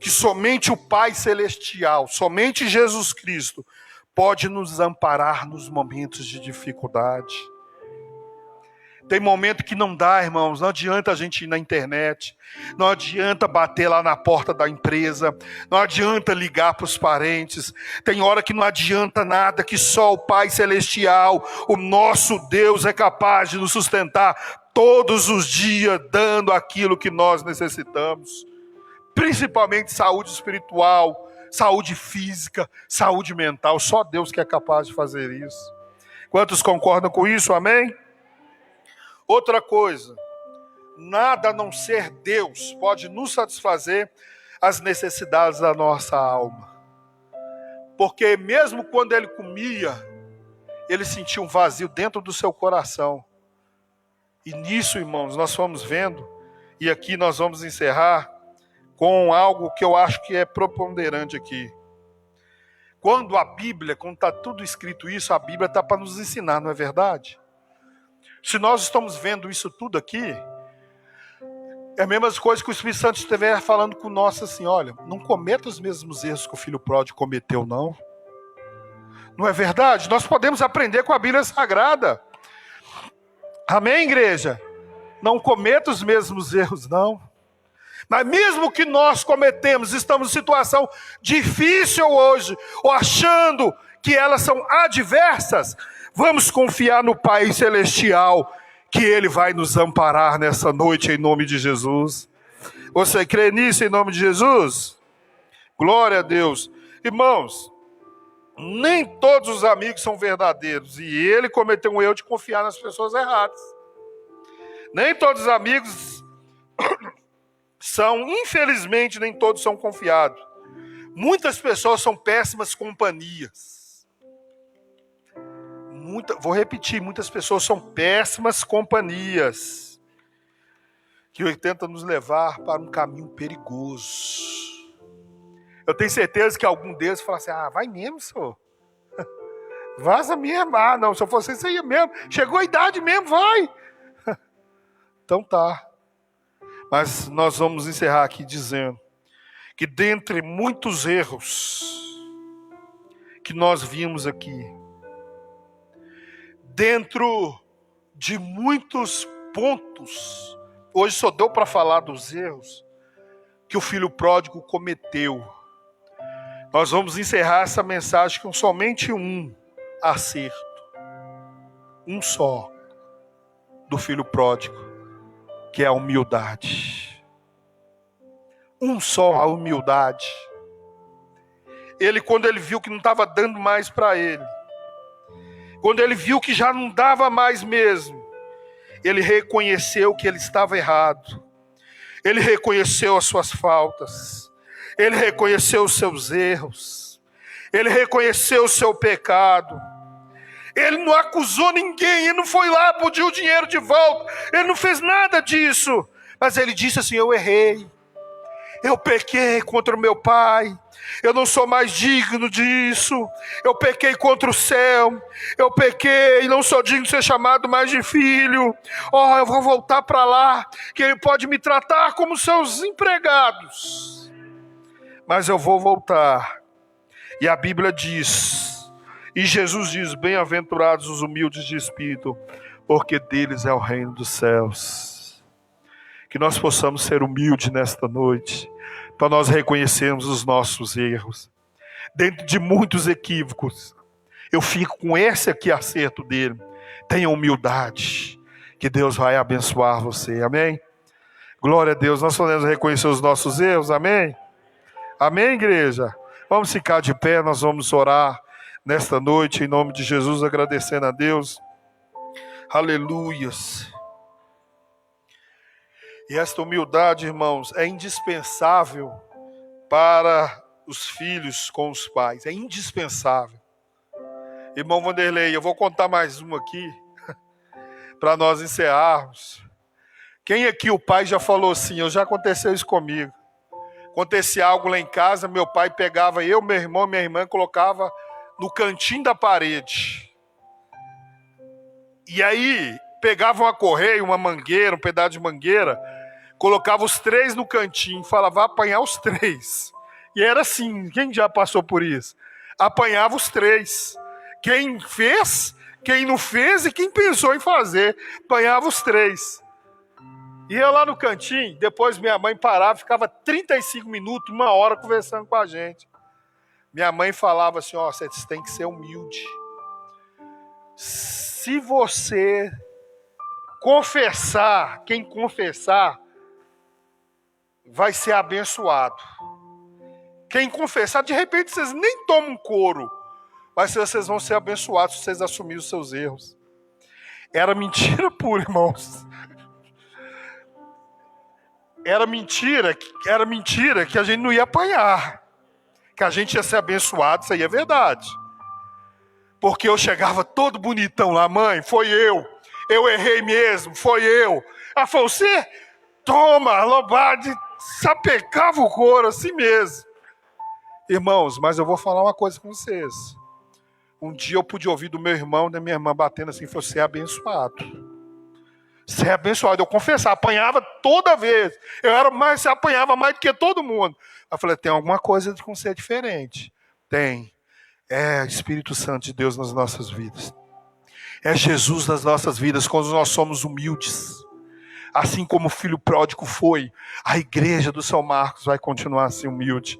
que somente o Pai Celestial, somente Jesus Cristo, pode nos amparar nos momentos de dificuldade. Tem momento que não dá, irmãos, não adianta a gente ir na internet, não adianta bater lá na porta da empresa, não adianta ligar para os parentes, tem hora que não adianta nada, que só o Pai Celestial, o nosso Deus, é capaz de nos sustentar todos os dias, dando aquilo que nós necessitamos, principalmente saúde espiritual, saúde física, saúde mental, só Deus que é capaz de fazer isso. Quantos concordam com isso, amém? Outra coisa, nada a não ser Deus pode nos satisfazer as necessidades da nossa alma. Porque mesmo quando ele comia, ele sentia um vazio dentro do seu coração. E nisso, irmãos, nós fomos vendo, e aqui nós vamos encerrar com algo que eu acho que é preponderante aqui. Quando a Bíblia, quando está tudo escrito isso, a Bíblia está para nos ensinar, não é verdade? Se nós estamos vendo isso tudo aqui, é a mesma coisa que o Espírito Santo estiver falando com nós assim, olha, não cometa os mesmos erros que o filho pródigo cometeu, não. Não é verdade? Nós podemos aprender com a Bíblia Sagrada. Amém, igreja? Não cometa os mesmos erros, não. Mas mesmo que nós cometemos, estamos em situação difícil hoje, ou achando que elas são adversas, vamos confiar no Pai Celestial, que Ele vai nos amparar nessa noite em nome de Jesus. Você crê nisso em nome de Jesus? Glória a Deus. Irmãos, nem todos os amigos são verdadeiros, e ele cometeu um erro de confiar nas pessoas erradas. Nem todos os amigos são, infelizmente, nem todos são confiados. Muitas pessoas são péssimas companhias. Vou repetir, muitas pessoas são péssimas companhias, que tentam nos levar para um caminho perigoso. Eu tenho certeza que algum deles fala assim, vai mesmo, senhor. Vaza mesmo. Não, se eu fosse isso aí mesmo. Chegou a idade mesmo, vai. Então tá. Mas nós vamos encerrar aqui dizendo que dentre muitos erros que nós vimos aqui, dentro de muitos pontos, hoje só deu para falar dos erros que o filho pródigo cometeu. Nós vamos encerrar essa mensagem com somente um acerto. Um só do filho pródigo, que é a humildade. Um só, a humildade. Ele, quando ele viu que não estava dando mais para ele, quando ele viu que já não dava mais mesmo, ele reconheceu que ele estava errado. Ele reconheceu as suas faltas. Ele reconheceu os seus erros. Ele reconheceu o seu pecado. Ele não acusou ninguém. Ele não foi lá, pediu o dinheiro de volta. Ele não fez nada disso. Mas ele disse assim, eu errei. Eu pequei contra o meu pai. Eu não sou mais digno disso. Eu pequei contra o céu. Eu pequei, não sou digno de ser chamado mais de filho. Eu vou voltar para lá, que ele pode me tratar como seus empregados. Mas eu vou voltar. E a Bíblia diz, e Jesus diz, bem-aventurados os humildes de espírito, porque deles é o reino dos céus. Que nós possamos ser humildes nesta noite, para nós reconhecermos os nossos erros. Dentro de muitos equívocos, eu fico com esse aqui acerto dele. Tenha humildade, que Deus vai abençoar você, amém? Glória a Deus, nós podemos reconhecer os nossos erros, amém? Amém, igreja? Vamos ficar de pé, nós vamos orar nesta noite, em nome de Jesus, agradecendo a Deus. Aleluias. E esta humildade, irmãos, é indispensável para os filhos com os pais. É indispensável. Irmão Vanderlei, eu vou contar mais uma aqui, para nós encerrarmos. Quem aqui o pai já falou assim, já aconteceu isso comigo. Acontecia algo lá em casa, meu pai pegava eu, meu irmão e minha irmã, colocava no cantinho da parede. E aí, pegava uma correia, uma mangueira, um pedaço de mangueira, colocava os 3 no cantinho, falava, vai apanhar os 3. E era assim, quem já passou por isso? Apanhava os 3. Quem fez, quem não fez e quem pensou em fazer, apanhava os 3. Ia lá no cantinho, depois minha mãe parava, ficava 35 minutos, 1 hora conversando com a gente. Minha mãe falava assim, ó, você tem que ser humilde. Se você confessar, quem confessar, vai ser abençoado. Quem confessar, de repente vocês nem tomam couro, mas vocês vão ser abençoados se vocês assumirem os seus erros. Era mentira pura, irmãos. Era mentira que a gente não ia apanhar, que a gente ia ser abençoado, isso aí é verdade. Porque eu chegava todo bonitão lá, mãe, foi eu errei mesmo, foi eu. Ela falou, você toma, lobade, sapecava o couro assim mesmo. Irmãos, mas eu vou falar uma coisa com vocês. Um dia eu pude ouvir do meu irmão, da minha irmã batendo assim, falou, você é abençoado. Você é abençoado. Eu confessava, apanhava toda vez. Você apanhava mais do que todo mundo. Eu falei, tem alguma coisa com você diferente. Tem. É o Espírito Santo de Deus nas nossas vidas. É Jesus nas nossas vidas, quando nós somos humildes. Assim como o filho pródigo foi, a igreja do São Marcos vai continuar assim humilde.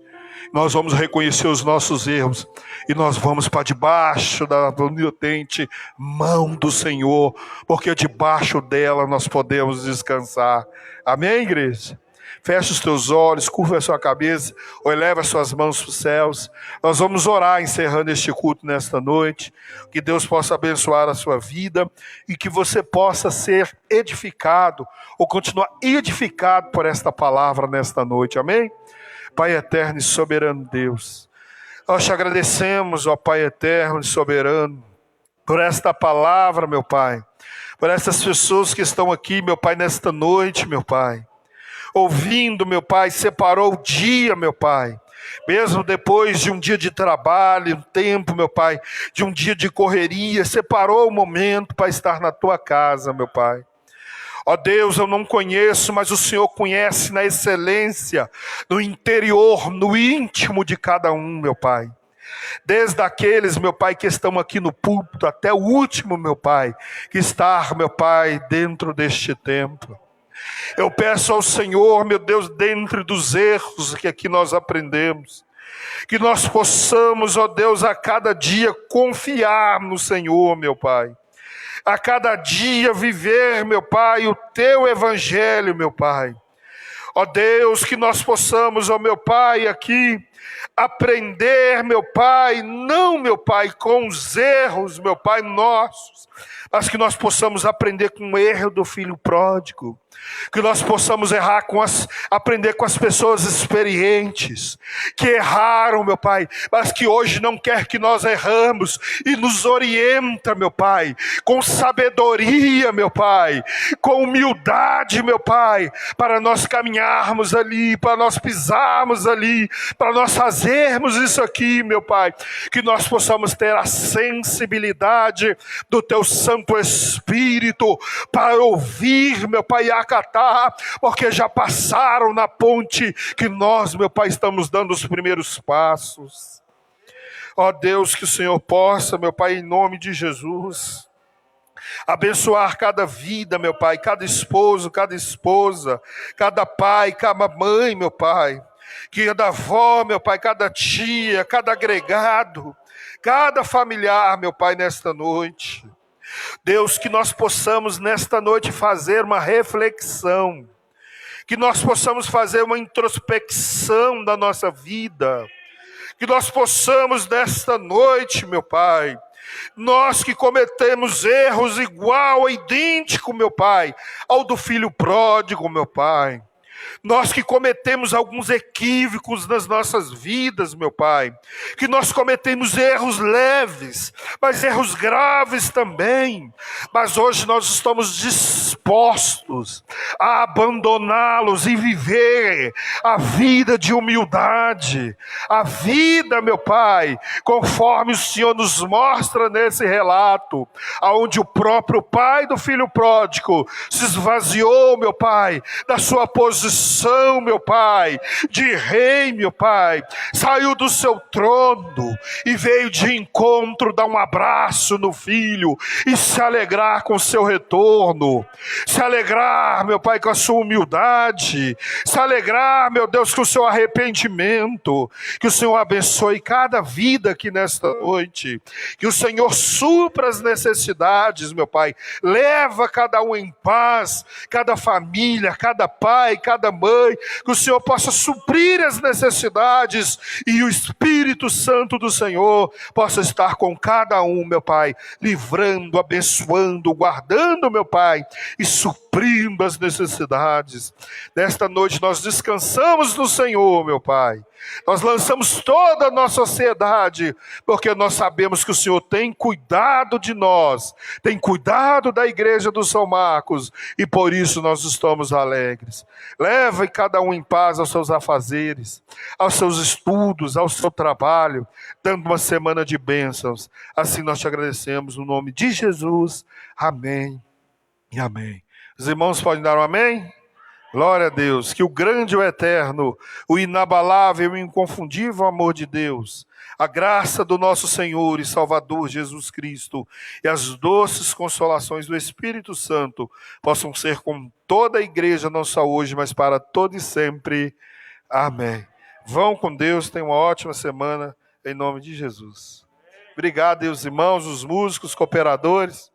Nós vamos reconhecer os nossos erros e nós vamos para debaixo da onipotente mão do Senhor, porque debaixo dela nós podemos descansar. Amém, igreja? Feche os teus olhos, curva a sua cabeça, ou eleva as suas mãos para os céus. Nós vamos orar encerrando este culto nesta noite. Que Deus possa abençoar a sua vida e que você possa ser edificado ou continuar edificado por esta palavra nesta noite. Amém? Pai eterno e soberano Deus, nós te agradecemos, ó Pai eterno e soberano, por esta palavra, meu Pai, por essas pessoas que estão aqui, meu Pai, nesta noite, meu Pai, ouvindo, meu Pai, separou o dia, meu Pai, mesmo depois de um dia de trabalho, um tempo, meu Pai, de um dia de correria, separou o momento para estar na tua casa, meu Pai. Ó Deus, eu não conheço, mas o Senhor conhece na excelência, no interior, no íntimo de cada um, meu Pai. Desde aqueles, meu Pai, que estão aqui no púlpito, até o último, meu Pai, que está, meu Pai, dentro deste templo. Eu peço ao Senhor, meu Deus, dentro dos erros que aqui nós aprendemos, que nós possamos, ó Deus, a cada dia confiar no Senhor, meu Pai. A cada dia viver, meu Pai, o teu evangelho, meu Pai. Ó Deus, que nós possamos, ó meu Pai, aqui aprender, meu Pai, não, meu Pai, com os erros, meu Pai, nossos, mas que nós possamos aprender com o erro do filho pródigo. Que nós possamos aprender com as pessoas experientes, que erraram, meu Pai, mas que hoje não quer que nós erramos, e nos orienta, meu Pai, com sabedoria, meu Pai, com humildade, meu Pai, para nós caminharmos ali, para nós pisarmos ali, para nós fazermos isso aqui, meu Pai, que nós possamos ter a sensibilidade do Teu Santo Espírito, para ouvir, meu Pai, e acatar, porque já passaram na ponte que nós, meu Pai, estamos dando os primeiros passos. Ó Deus, que o Senhor possa, meu Pai, em nome de Jesus, abençoar cada vida, meu Pai, cada esposo, cada esposa, cada pai, cada mãe, meu Pai, cada avó, meu Pai, cada tia, cada agregado, cada familiar, meu Pai, nesta noite. Deus, que nós possamos nesta noite fazer uma reflexão, que nós possamos fazer uma introspecção da nossa vida, que nós possamos nesta noite, meu Pai, nós que cometemos erros igual, idêntico, meu Pai, ao do filho pródigo, meu Pai, nós que cometemos alguns equívocos nas nossas vidas, meu Pai, que nós cometemos erros leves, mas erros graves também, mas hoje nós estamos dispostos dispostos a abandoná-los e viver a vida de humildade, a vida, meu Pai, conforme o Senhor nos mostra nesse relato, aonde o próprio pai do filho pródigo se esvaziou, meu Pai, da sua posição, meu Pai, de rei, meu Pai, saiu do seu trono e veio de encontro, dar um abraço no filho e se alegrar com o seu retorno, se alegrar, meu Pai, com a sua humildade, se alegrar, meu Deus, com o seu arrependimento. Que o Senhor abençoe cada vida aqui nesta noite, que o Senhor supra as necessidades, meu Pai, leva cada um em paz, cada família, cada pai, cada mãe, que o Senhor possa suprir as necessidades e o Espírito Santo do Senhor possa estar com cada um, meu Pai, livrando, abençoando, guardando, meu Pai, e suprindo as necessidades. Nesta noite nós descansamos no Senhor, meu Pai. Nós lançamos toda a nossa ansiedade, porque nós sabemos que o Senhor tem cuidado de nós, tem cuidado da igreja do São Marcos, e por isso nós estamos alegres. Leve cada um em paz aos seus afazeres, aos seus estudos, ao seu trabalho, dando uma semana de bênçãos. Assim nós te agradecemos no nome de Jesus. Amém e amém. Os irmãos podem dar um amém? Glória a Deus, que o grande, o eterno, o inabalável e o inconfundível amor de Deus, a graça do nosso Senhor e Salvador Jesus Cristo e as doces consolações do Espírito Santo possam ser com toda a igreja, não só hoje, mas para todo e sempre. Amém. Vão com Deus, tenham uma ótima semana, em nome de Jesus. Obrigado, meus irmãos, os músicos, cooperadores.